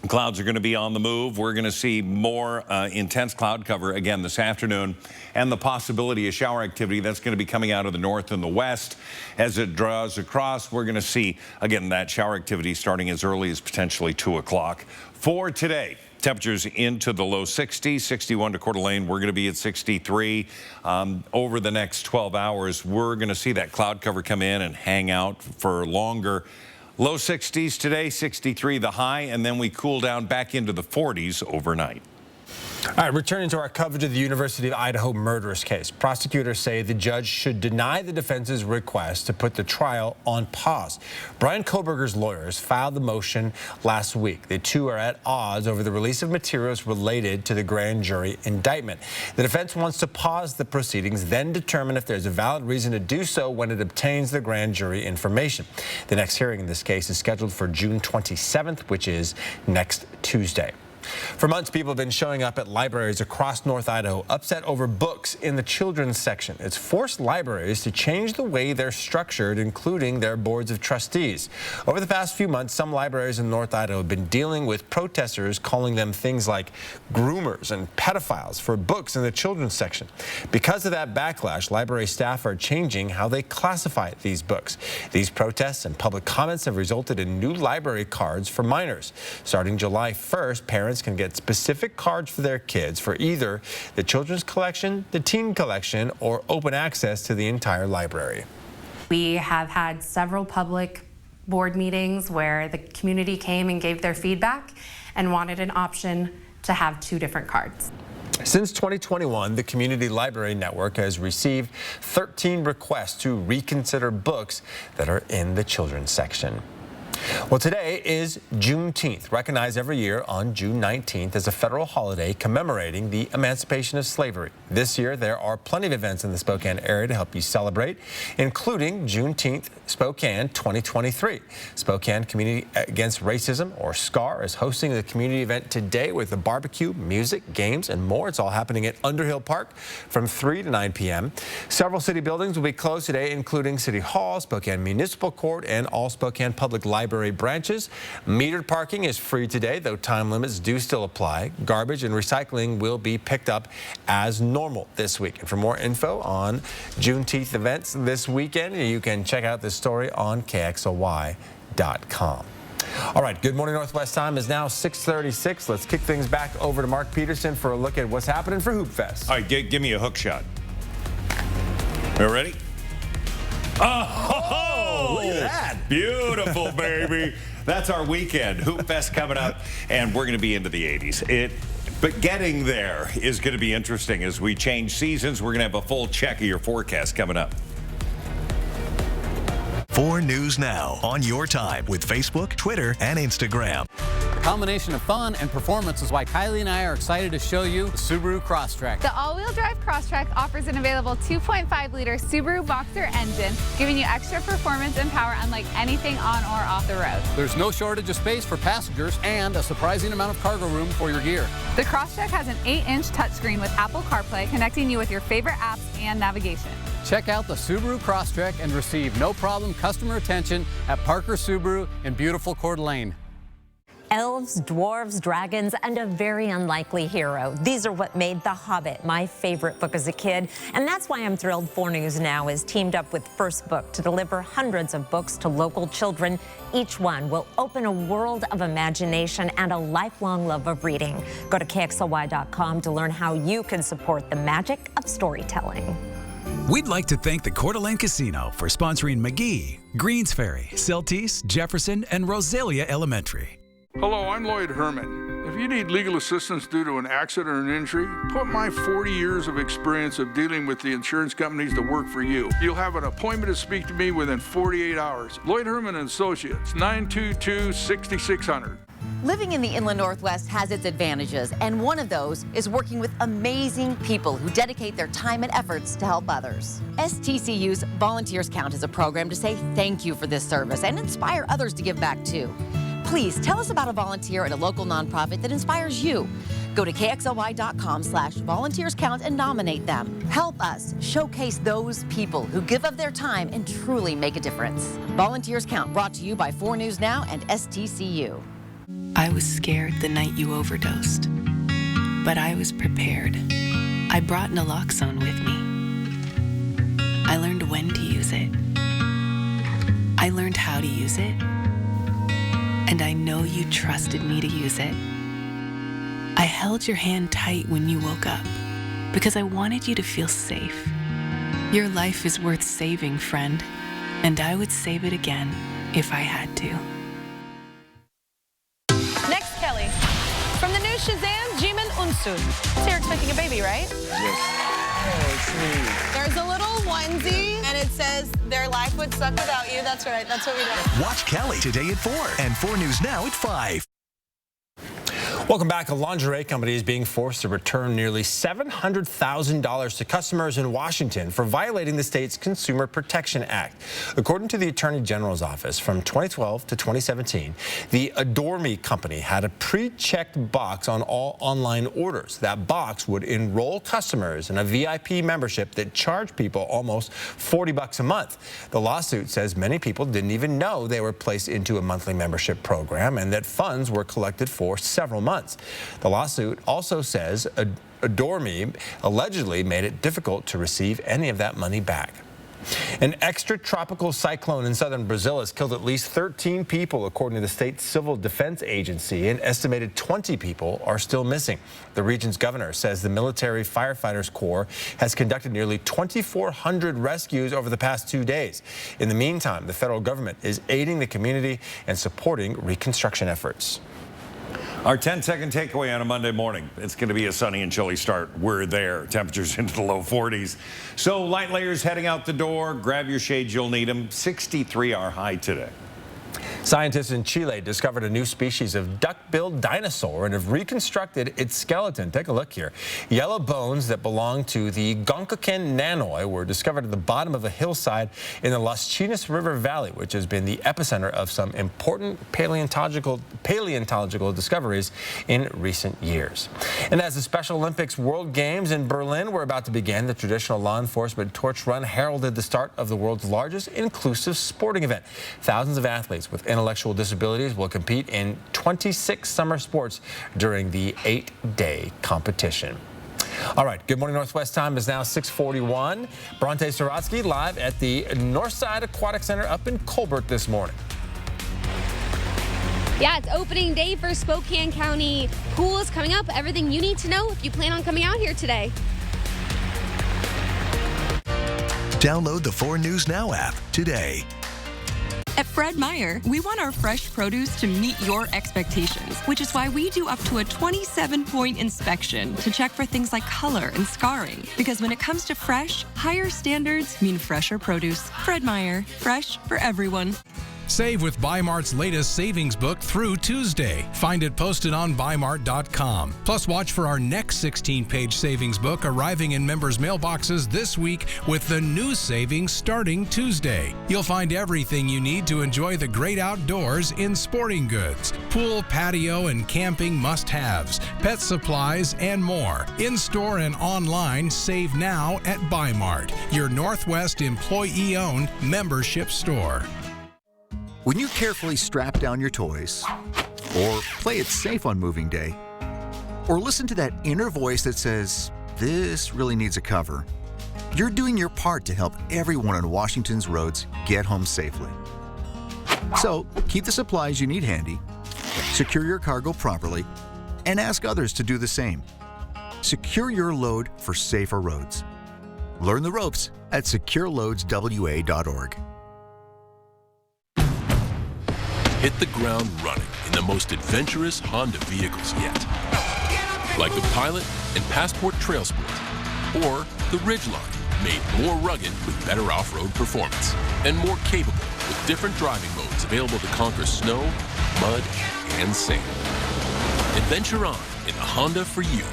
Clouds are going to be on the move. We're going to see more intense cloud cover again this afternoon, and the possibility of shower activity that's going to be coming out of the north and the west as it draws across. We're going to see, again, that shower activity starting as early as potentially 2 o'clock. For today, temperatures into the low 60s, 61 to Coeur d'Alene. We're going to be at 63. Over the next 12 hours, we're going to see that cloud cover come in and hang out for longer. Low 60s today, 63 the high, and then we cool down back into the 40s overnight. All right, returning to our coverage of the University of Idaho murderous case. Prosecutors say the judge should deny the defense's request to put the trial on pause. Brian Kohberger's lawyers filed the motion last week. The two are at odds over the release of materials related to the grand jury indictment. The defense wants to pause the proceedings, then determine if there's a valid reason to do so when it obtains the grand jury information. The next hearing in this case is scheduled for June 27th, which is next Tuesday. For months, people have been showing up at libraries across North Idaho, upset over books in the children's section. It's forced libraries to change the way they're structured, including their boards of trustees. Over the past few months, some libraries in North Idaho have been dealing with protesters calling them things like groomers and pedophiles for books in the children's section. Because of that backlash, library staff are changing how they classify these books. These protests and public comments have resulted in new library cards for minors. Starting July 1st, parents can get specific cards for their kids for either the children's collection, the teen collection, or open access to the entire library. We have had several public board meetings where the community came and gave their feedback and wanted an option to have 2 different cards. Since 2021, the Community Library Network has received 13 requests to reconsider books that are in the children's section. Well, today is Juneteenth, recognized every year on June 19th as a federal holiday commemorating the emancipation of slavery. This year, there are plenty of events in the Spokane area to help you celebrate, including Juneteenth Spokane 2023. Spokane Community Against Racism, or SCAR, is hosting the community event today with a barbecue, music, games, and more. It's all happening at Underhill Park from 3 to 9 p.m. Several city buildings will be closed today, including City Hall, Spokane Municipal Court, and all Spokane Public Library branches. Metered parking is free today, though time limits do still apply. Garbage and recycling will be picked up as normal this week. And for more info on Juneteenth events this weekend, you can check out this story on KXLY.com. All right, Good Morning Northwest time is now 6:36. Let's kick things back over to Mark Peterson for a look at what's happening for Hoop Fest. All right, give me a hook shot. You ready? Oh, look at that. Beautiful, baby. That's our weekend. Hoop Fest coming up, and we're going to be into the 80s. But getting there is going to be interesting as we change seasons. We're going to have a full check of your forecast coming up. 4 News Now on your time with Facebook, Twitter, and Instagram. A combination of fun and performance is why Kylie and I are excited to show you the Subaru Crosstrek. The all-wheel drive Crosstrek offers an available 2.5-liter Subaru Boxer engine, giving you extra performance and power unlike anything on or off the road. There's no shortage of space for passengers and a surprising amount of cargo room for your gear. The Crosstrek has an 8-inch touchscreen with Apple CarPlay, connecting you with your favorite apps and navigation. Check out the Subaru Crosstrek and receive no-problem customer attention at Parker Subaru in beautiful Coeur d'Alene. Elves, dwarves, dragons, and a very unlikely hero. These are what made The Hobbit my favorite book as a kid, and that's why I'm thrilled 4 News Now has teamed up with First Book to deliver hundreds of books to local children. Each one will open a world of imagination and a lifelong love of reading. Go to KXLY.com to learn how you can support the magic of storytelling. We'd like to thank the Coeur d'Alene Casino for sponsoring McGee, Greens Ferry, Celtice, Jefferson, and Rosalia Elementary. Hello, I'm Lloyd Herman. If you need legal assistance due to an accident or an injury, put my 40 years of experience of dealing with the insurance companies to work for you. You'll have an appointment to speak to me within 48 hours. Lloyd Herman & Associates, 922-6600. Living in the Inland Northwest has its advantages, and one of those is working with amazing people who dedicate their time and efforts to help others. STCU's Volunteers Count is a program to say thank you for this service and inspire others to give back too. Please tell us about a volunteer at a local nonprofit that inspires you. Go to KXLY.com/volunteerscount and nominate them. Help us showcase those people who give of their time and truly make a difference. Volunteers Count, brought to you by 4 News Now and STCU. I was scared the night you overdosed, but I was prepared. I brought naloxone with me. I learned when to use it. I learned how to use it. And I know you trusted me to use it. I held your hand tight when you woke up because I wanted you to feel safe. Your life is worth saving, friend, and I would save it again if I had to. Next, Kelly. From the new Shazam, Jimin Unsun. So you're expecting a baby, right? Yes. Oh, sweet. There's a little onesie, and it says, their life would suck without you. That's right. That's what we do. Watch Kelly today at 4 and 4 News Now at 5. Welcome back. A lingerie company is being forced to return nearly $700,000 to customers in Washington for violating the state's Consumer Protection Act. According to the Attorney General's office, from 2012 to 2017, the Adore Me company had a pre-checked box on all online orders. That box would enroll customers in a VIP membership that charged people almost $40 a month. The lawsuit says many people didn't even know they were placed into a monthly membership program and that funds were collected for several months. The lawsuit also says Adore Me allegedly made it difficult to receive any of that money back. An extratropical cyclone in southern Brazil has killed at least 13 people, according to the state civil defense agency. An estimated 20 people are still missing. The region's governor says the military firefighters corps has conducted nearly 2,400 rescues over the past 2 days. In the meantime, the federal government is aiding the community and supporting reconstruction efforts. Our 10-second takeaway on a Monday morning. It's going to be a sunny and chilly start. We're there. Temperatures into the low 40s. So light layers heading out the door. Grab your shades. You'll need them. 63 our high today. Scientists in Chile discovered a new species of duck-billed dinosaur and have reconstructed its skeleton. Take a look here. Yellow bones that belong to the Goncaken nanoi were discovered at the bottom of a hillside in the Las Chinas River Valley, which has been the epicenter of some important paleontological discoveries in recent years. And as the Special Olympics World Games in Berlin were about to begin, the traditional law enforcement torch run heralded the start of the world's largest inclusive sporting event. Thousands of athletes with intellectual disabilities will compete in 26 summer sports during the 8-day competition. All right, Good Morning Northwest time is now 6:41. Bronte Saratsky live at the Northside Aquatic Center up in Colbert this morning. Yeah, it's opening day for Spokane County Pools coming up. Everything you need to know if you plan on coming out here today. Download the 4 News Now app today. At Fred Meyer, we want our fresh produce to meet your expectations, which is why we do up to a 27-point inspection to check for things like color and scarring. Because when it comes to fresh, higher standards mean fresher produce. Fred Meyer, fresh for everyone. Save with Bi-Mart's latest savings book through Tuesday. Find it posted on Bi-Mart.com. Plus, watch for our next 16-page savings book arriving in members' mailboxes this week with the new savings starting Tuesday. You'll find everything you need to enjoy the great outdoors in sporting goods, pool, patio, and camping must-haves, pet supplies, and more. In-store and online, save now at Bi-Mart, your Northwest employee-owned membership store. When you carefully strap down your toys, or play it safe on moving day, or listen to that inner voice that says, this really needs a cover, you're doing your part to help everyone on Washington's roads get home safely. So, keep the supplies you need handy, secure your cargo properly, and ask others to do the same. Secure your load for safer roads. Learn the ropes at secureloadswa.org. Hit the ground running in the most adventurous Honda vehicles yet. Like the Pilot and Passport Trail Sport, or the Ridgeline, made more rugged with better off-road performance, and more capable with different driving modes available to conquer snow, mud, and sand. Adventure on in the Honda for you.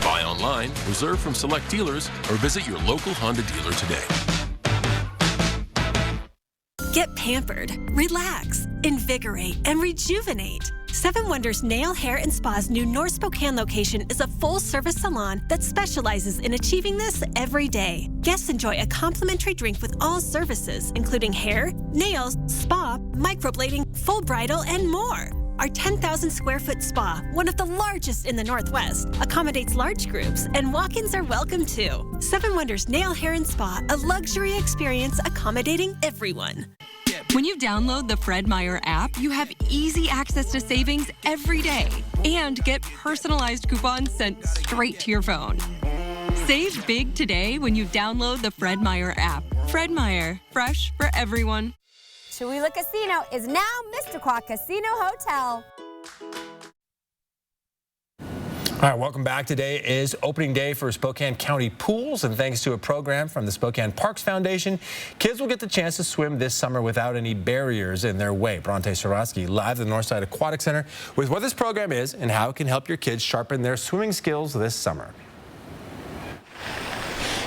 Buy online, reserve from select dealers, or visit your local Honda dealer today. Get pampered, relax, invigorate, and rejuvenate. Seven Wonders Nail, Hair, and Spa's new North Spokane location is a full-service salon that specializes in achieving this every day. Guests enjoy a complimentary drink with all services, including hair, nails, spa, microblading, full bridal, and more. Our 10,000 square foot spa, one of the largest in the Northwest, accommodates large groups, and walk-ins are welcome too. Seven Wonders Nail, Hair, and Spa, a luxury experience accommodating everyone. When you download the Fred Meyer app, you have easy access to savings every day and get personalized coupons sent straight to your phone. Save big today when you download the Fred Meyer app. Fred Meyer, fresh for everyone. Chula Casino is now Missisquoi Casino Hotel. All right, welcome back. Today is opening day for Spokane County Pools, and thanks to a program from the Spokane Parks Foundation, kids will get the chance to swim this summer without any barriers in their way. Bronte Sorotsky live at the Northside Aquatic Center with what this program is and how it can help your kids sharpen their swimming skills this summer.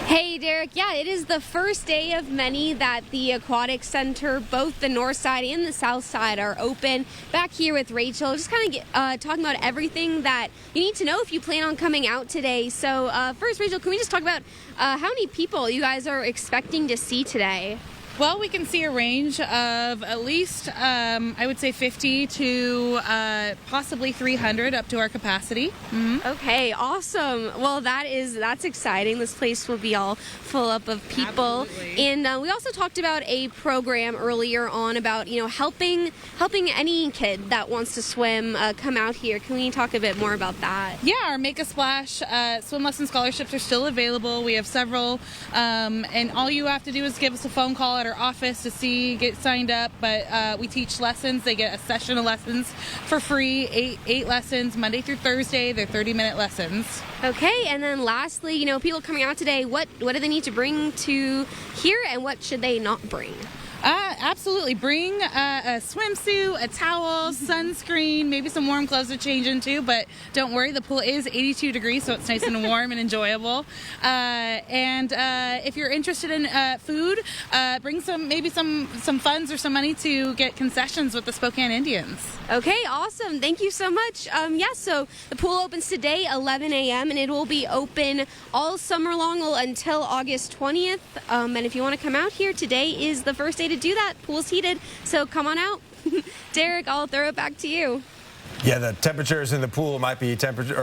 Hey, Derek. Yeah, it is the first day of many that the Aquatic Center, both the north side and the south side, are open. Back here with Rachel, just kind of talking about everything that you need to know if you plan on coming out today. So first, Rachel, can we just talk about how many people you guys are expecting to see today? Well, we can see a range of at least, I would say 50 to possibly 300 up to our capacity. Mm-hmm. Okay, awesome. Well, that's exciting. This place will be all full up of people. Absolutely. And we also talked about a program earlier on about, helping any kid that wants to swim come out here. Can we talk a bit more about that? Yeah, our Make a Splash swim lesson scholarships are still available. We have several, and all you have to do is give us a phone call at our office to get signed up. But we teach lessons. They get a session of lessons for free, eight lessons Monday through Thursday. They're 30-minute lessons. Okay, and then lastly, people coming out today, what do they need to bring to here, and what should they not bring? Absolutely. Bring a swimsuit, a towel, sunscreen, maybe some warm clothes to change into, but don't worry, the pool is 82 degrees, so it's nice and warm and enjoyable. And if you're interested in food, bring some funds or some money to get concessions with the Spokane Indians. Okay, awesome. Thank you so much. So the pool opens today, 11 a.m., and it will be open all summer long until August 20th. And if you want to come out here, today is the first day to do that. Pool's heated, so come on out. Derek, I'll throw it back to you. Yeah, the temperatures in the pool might be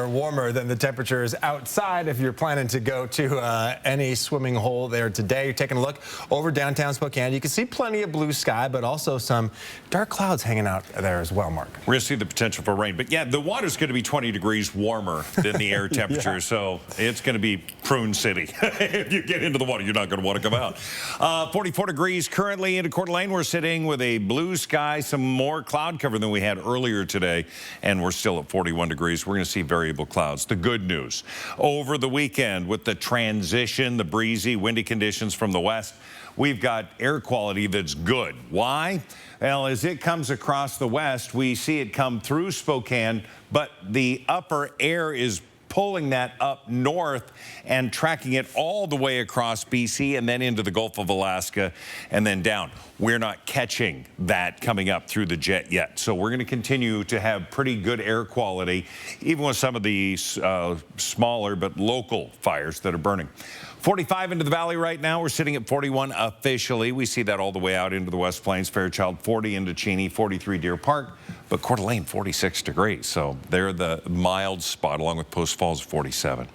warmer than the temperatures outside if you're planning to go to any swimming hole there today. You're taking a look over downtown Spokane. You can see plenty of blue sky, but also some dark clouds hanging out there as well, Mark. We're going to see the potential for rain. But, yeah, the water's going to be 20 degrees warmer than the air temperature, so it's going to be Prune City. If you get into the water, you're not going to want to come out. 44 degrees currently into Coeur d'Alene. We're sitting with a blue sky, some more cloud cover than we had earlier today. And we're still at 41 degrees. We're going to see variable clouds. The good news, over the weekend with the transition, the breezy, windy conditions from the west, we've got air quality that's good. Why? Well, as it comes across the west, we see it come through Spokane, but the upper air is pulling that up north and tracking it all the way across BC and then into the Gulf of Alaska and then down. We're not catching that coming up through the jet yet. So we're going to continue to have pretty good air quality, even with some of the smaller but local fires that are burning. 45 into the valley right now. We're sitting at 41 officially. We see that all the way out into the West Plains. Fairchild 40 into Cheney, 43 Deer Park, but Coeur d'Alene 46 degrees. So they're the mild spot along with Post Falls 47.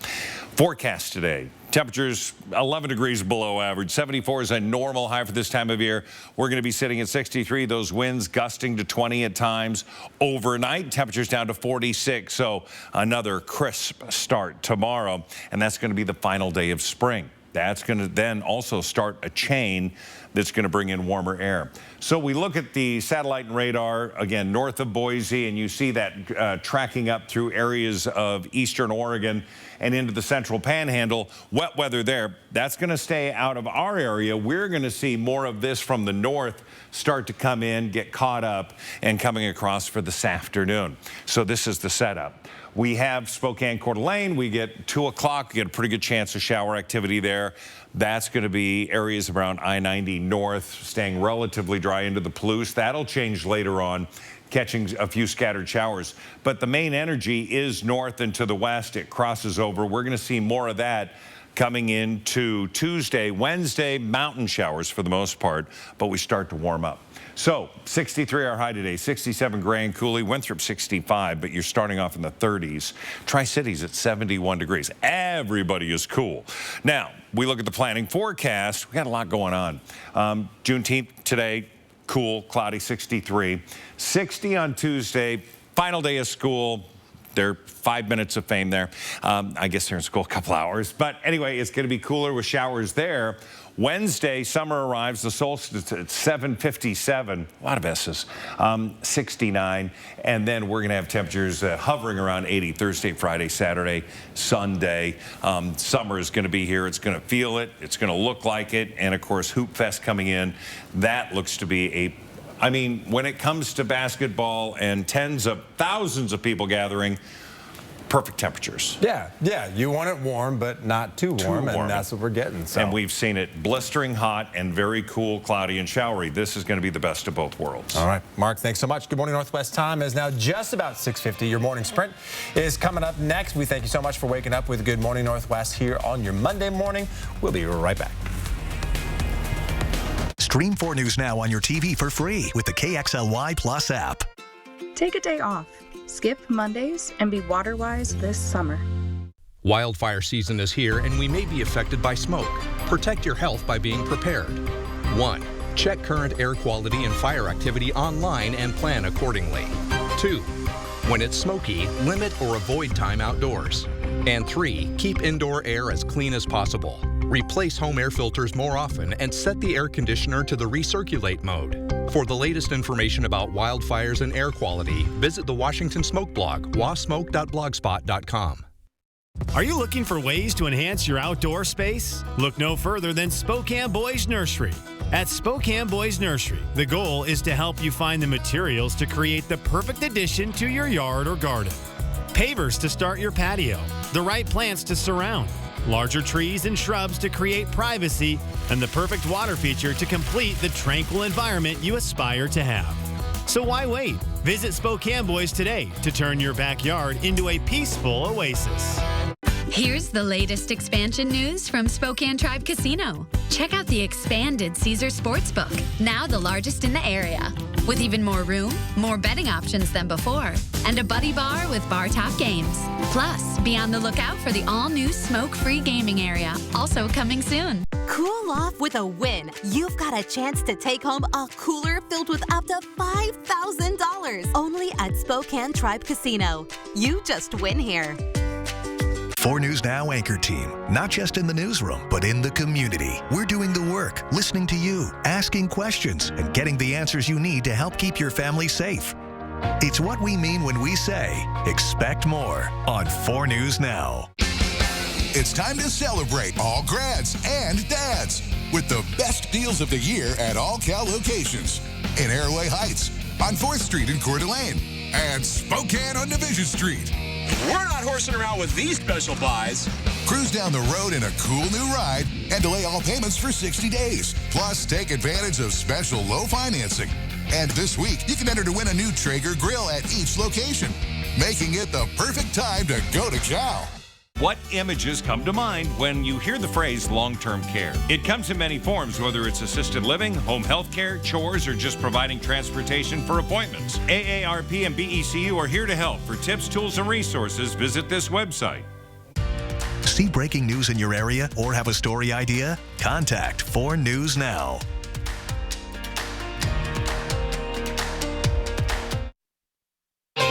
Forecast today. Temperatures 11 degrees below average. 74 is a normal high for this time of year. We're going to be sitting at 63. Those winds gusting to 20 at times. Overnight, temperatures down to 46. So another crisp start tomorrow. And that's going to be the final day of spring. That's going to then also start a chain that's going to bring in warmer air. So we look at the satellite and radar, again, north of Boise, and you see that tracking up through areas of eastern Oregon and into the central panhandle. Wet weather there. That's going to stay out of our area. We're going to see more of this from the north start to come in, get caught up, and coming across for this afternoon. So this is the setup. We have Spokane, Coeur d'Alene. We get 2 o'clock. We get a pretty good chance of shower activity there. That's going to be areas around I-90 north, staying relatively dry into the Palouse. That'll change later on, catching a few scattered showers. But the main energy is north and to the west. It crosses over. We're going to see more of that coming into Tuesday. Wednesday, mountain showers for the most part, but we start to warm up. So 63 our high today, 67 Grand Coulee, Winthrop 65, but you're starting off in the 30s. Tri-Cities at 71 degrees. Everybody is cool. Now, we look at the planning forecast. We got a lot going on. Juneteenth today, cool, cloudy, 63. 60 on Tuesday, final day of school. They're 5 minutes of fame there. I guess they're in school a couple hours. But anyway, it's going to be cooler with showers there. Wednesday, summer arrives, the solstice at 7:57, a lot of S's, 69, and then we're going to have temperatures hovering around 80 Thursday, Friday, Saturday, Sunday. Summer is going to be here. It's going to feel it. It's going to look like it. And, of course, Hoop Fest coming in. That looks to be I mean, when it comes to basketball and tens of thousands of people gathering, perfect temperatures. Yeah, you want it warm, but not too warm, and that's what we're getting. So. And we've seen it blistering hot and very cool, cloudy, and showery. This is going to be the best of both worlds. All right, Mark, thanks so much. Good morning, Northwest. Time is now just about 6:50. Your morning sprint is coming up next. We thank you so much for waking up with Good Morning Northwest here on your Monday morning. We'll be right back. Stream 4 News Now on your TV for free with the KXLY Plus app. Take a day off. Skip Mondays and be water-wise this summer. Wildfire season is here and we may be affected by smoke. Protect your health by being prepared. 1. Check current air quality and fire activity online and plan accordingly. 2. When it's smoky, limit or avoid time outdoors. And 3. Keep indoor air as clean as possible. Replace home air filters more often and set the air conditioner to the recirculate mode. For the latest information about wildfires and air quality, visit the Washington Smoke blog, wasmoke.blogspot.com. Are you looking for ways to enhance your outdoor space? Look no further than Spokane Boys Nursery. At Spokane Boys Nursery, the goal is to help you find the materials to create the perfect addition to your yard or garden. Pavers to start your patio, the right plants to surround, larger trees and shrubs to create privacy, and the perfect water feature to complete the tranquil environment you aspire to have. So why wait? Visit Spokane Boys today to turn your backyard into a peaceful oasis. Here's the latest expansion news from Spokane Tribe Casino. Check out the expanded Caesar Sportsbook, now the largest in the area. With even more room, more betting options than before, and a buddy bar with bar top games. Plus, be on the lookout for the all-new smoke-free gaming area, also coming soon. Cool off with a win. You've got a chance to take home a cooler filled with up to $5,000. Only at Spokane Tribe Casino. You just win here. 4 News Now anchor team, not just in the newsroom, but in the community. We're doing the work, listening to you, asking questions, and getting the answers you need to help keep your family safe. It's what we mean when we say, expect more on 4 News Now. It's time to celebrate all grads and dads with the best deals of the year at all Cal locations. In Airway Heights, on 4th Street in Coeur d'Alene, and Spokane on Division Street. We're not horsing around with these special buys. Cruise down the road in a cool new ride and delay all payments for 60 days. Plus, take advantage of special low financing. And this week, you can enter to win a new Traeger grill at each location, making it the perfect time to go to Cal. What images come to mind when you hear the phrase long-term care? It comes in many forms, whether it's assisted living, home health care, chores, or just providing transportation for appointments. AARP and BECU are here to help. For tips, tools, and resources, visit this website. See breaking news in your area or have a story idea? Contact 4 News Now.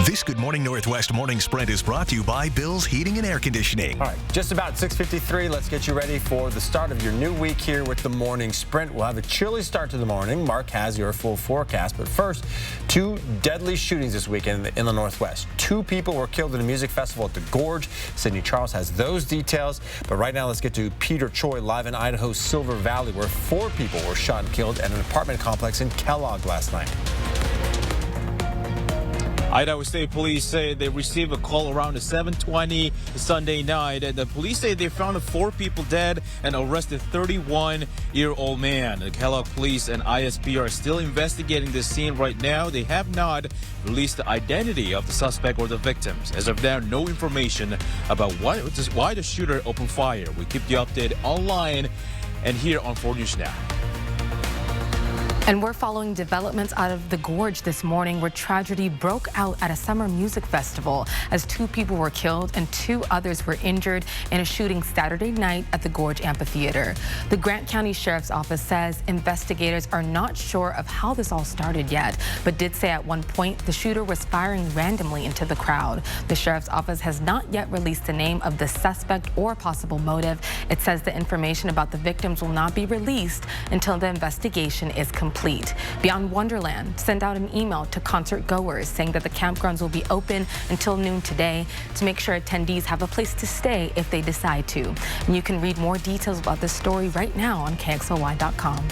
This Good Morning Northwest morning sprint is brought to you by Bill's Heating and Air Conditioning. All right, just about 6:53. Let's get you ready for the start of your new week here with the morning sprint. We'll have a chilly start to the morning. Mark has your full forecast. But first, 2 deadly shootings this weekend in the Northwest. 2 people were killed at a music festival at the Gorge. Sydney Charles has those details. But right now, let's get to Peter Choi live in Idaho's Silver Valley, where 4 people were shot and killed at an apartment complex in Kellogg last night. Idaho State Police say they received a call around 7:20 Sunday night. And the police say they found 4 people dead and arrested 31-year-old man. The Kellogg Police and ISP are still investigating the scene right now. They have not released the identity of the suspect or the victims. As of now, no information about why the shooter opened fire. We keep you updated online and here on 4 News Now. And we're following developments out of the Gorge this morning, where tragedy broke out at a summer music festival as 2 people were killed and 2 others were injured in a shooting Saturday night at the Gorge Amphitheater. The Grant County Sheriff's Office says investigators are not sure of how this all started yet, but did say at one point the shooter was firing randomly into the crowd. The Sheriff's Office has not yet released the name of the suspect or possible motive. It says the information about the victims will not be released until the investigation is complete. Beyond Wonderland sent out an email to concert goers saying that the campgrounds will be open until noon today to make sure attendees have a place to stay if they decide to. And you can read more details about this story right now on KXLY.com.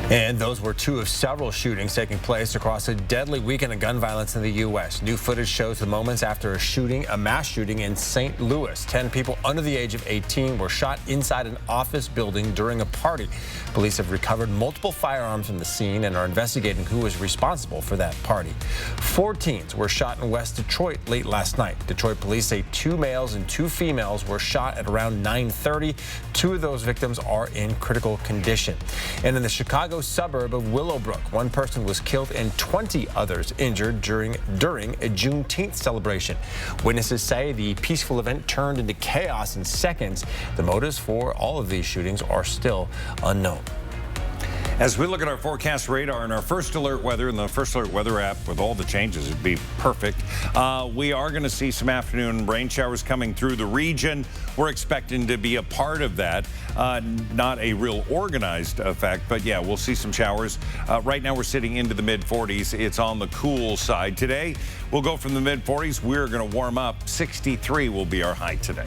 And those were 2 of several shootings taking place across a deadly weekend of gun violence in the U.S. New footage shows the moments after a mass shooting in St. Louis. 10 people under the age of 18 were shot inside an office building during a party. Police have recovered multiple firearms from the scene and are investigating who was responsible for that party. 4 teens were shot in West Detroit late last night. Detroit police say 2 males and 2 females were shot at around 9:30. 2 of those victims are in critical condition. And in the Chicago suburb of Willowbrook, 1 person was killed and 20 others injured during a Juneteenth celebration. Witnesses say the peaceful event turned into chaos in seconds. The motives for all of these shootings are still unknown. As we look at our forecast radar and our First Alert Weather and the First Alert Weather app with all the changes, it'd be perfect. We are going to see some afternoon rain showers coming through the region. We're expecting to be a part of that. Not a real organized effect, but yeah, we'll see some showers. Right now we're sitting into the mid-40s. It's on the cool side. Today, we'll go from the mid-40s. We're going to warm up. 63 will be our high today.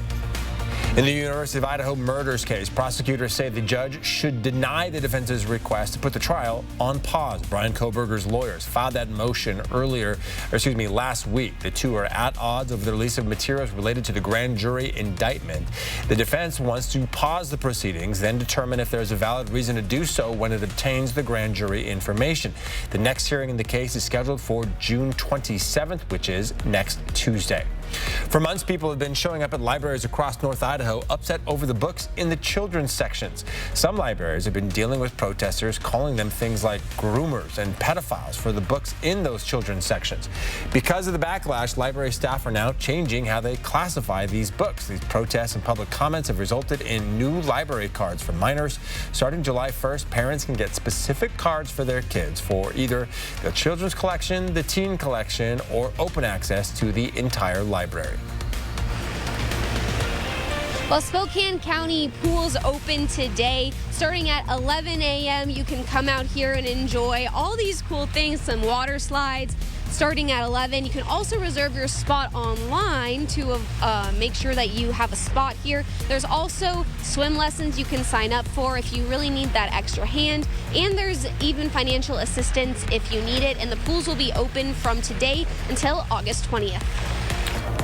In the University of Idaho murders case, prosecutors say the judge should deny the defense's request to put the trial on pause. Brian Kohberger's lawyers filed that motion last week. The 2 are at odds over the release of materials related to the grand jury indictment. The defense wants to pause the proceedings, then determine if there's a valid reason to do so when it obtains the grand jury information. The next hearing in the case is scheduled for June 27th, which is next Tuesday. For months, people have been showing up at libraries across North Idaho upset over the books in the children's sections. Some libraries have been dealing with protesters calling them things like groomers and pedophiles for the books in those children's sections. Because of the backlash, library staff are now changing how they classify these books. These protests and public comments have resulted in new library cards for minors. Starting July 1st, parents can get specific cards for their kids for either the children's collection, the teen collection, or open access to the entire library. Well, Spokane County pools open today. Starting at 11 a.m., you can come out here and enjoy all these cool things, some water slides. Starting at 11, you can also reserve your spot online to make sure that you have a spot here. There's also swim lessons you can sign up for if you really need that extra hand. And there's even financial assistance if you need it. And the pools will be open from today until August 20th.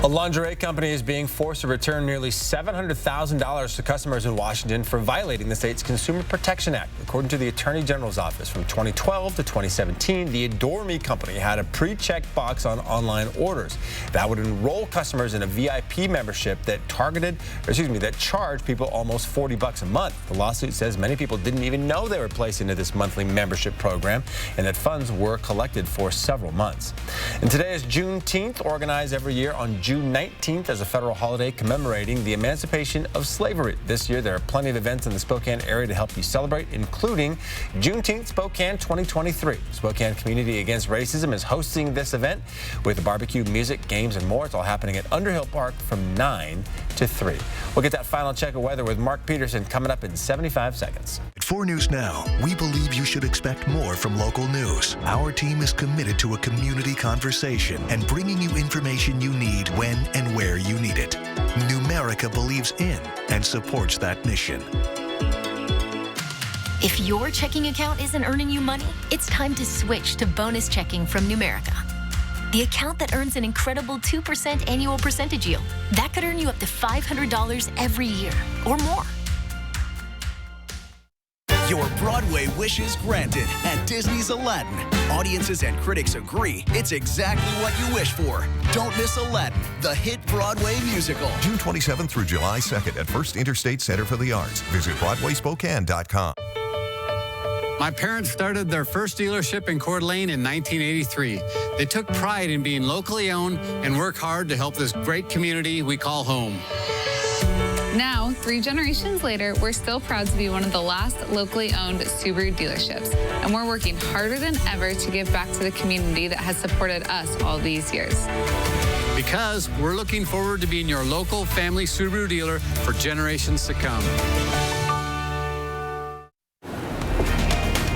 A lingerie company is being forced to return nearly $700,000 to customers in Washington for violating the state's Consumer Protection Act. According to the Attorney General's office, from 2012 to 2017, the Adore Me company had a pre-checked box on online orders that would enroll customers in a VIP membership that charged people almost $40 a month. The lawsuit says many people didn't even know they were placed into this monthly membership program and that funds were collected for several months. And today is Juneteenth, organized every year on June 19th as a federal holiday commemorating the emancipation of slavery. This year, there are plenty of events in the Spokane area to help you celebrate, including Juneteenth Spokane 2023. Spokane Community Against Racism is hosting this event with barbecue, music, games, and more. It's all happening at Underhill Park from 9 to 3. We'll get that final check of weather with Mark Peterson coming up in 75 seconds. At 4 News Now, we believe you should expect more from local news. Our team is committed to a community conversation and bringing you information you need when and where you need it. Numerica believes in and supports that mission. If your checking account isn't earning you money, it's time to switch to bonus checking from Numerica. the account that earns an incredible 2% annual percentage yield. That could earn you up to $500 every year or more. Your Broadway wishes granted at Disney's Aladdin. Audiences and critics agree it's exactly what you wish for. Don't miss Aladdin, the hit Broadway musical. June 27th through July 2nd at First Interstate Center for the Arts. Visit BroadwaySpokane.com. My parents started their first dealership in Coeur d'Alene in 1983. They took pride in being locally owned and work hard to help this great community we call home. Now, 3 generations later, we're still proud to be one of the last locally owned Subaru dealerships. And we're working harder than ever to give back to the community that has supported us all these years. Because we're looking forward to being your local family Subaru dealer for generations to come.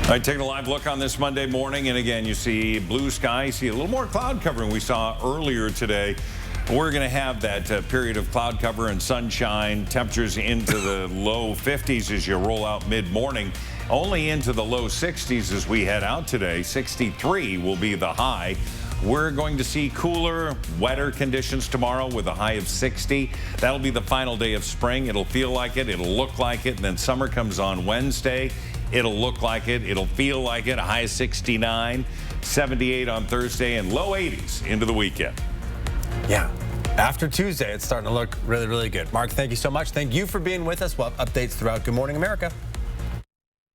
All right, taking a live look on this Monday morning. And again, you see blue sky, see a little more cloud covering we saw earlier today. We're going to have that period of cloud cover and sunshine, temperatures into the low 50s as you roll out mid-morning, only into the low 60s as we head out today. 63 will be the high. We're going to see cooler, wetter conditions tomorrow with a high of 60. That'll be the final day of spring. It'll feel like it. It'll look like it. And then summer comes on Wednesday. It'll look like it. It'll feel like it. A high of 69, 78 on Thursday, and low 80s into the weekend. Yeah. After Tuesday, it's starting to look really, really good. Mark, thank you so much. Thank you for being with us. We'll have updates throughout Good Morning America.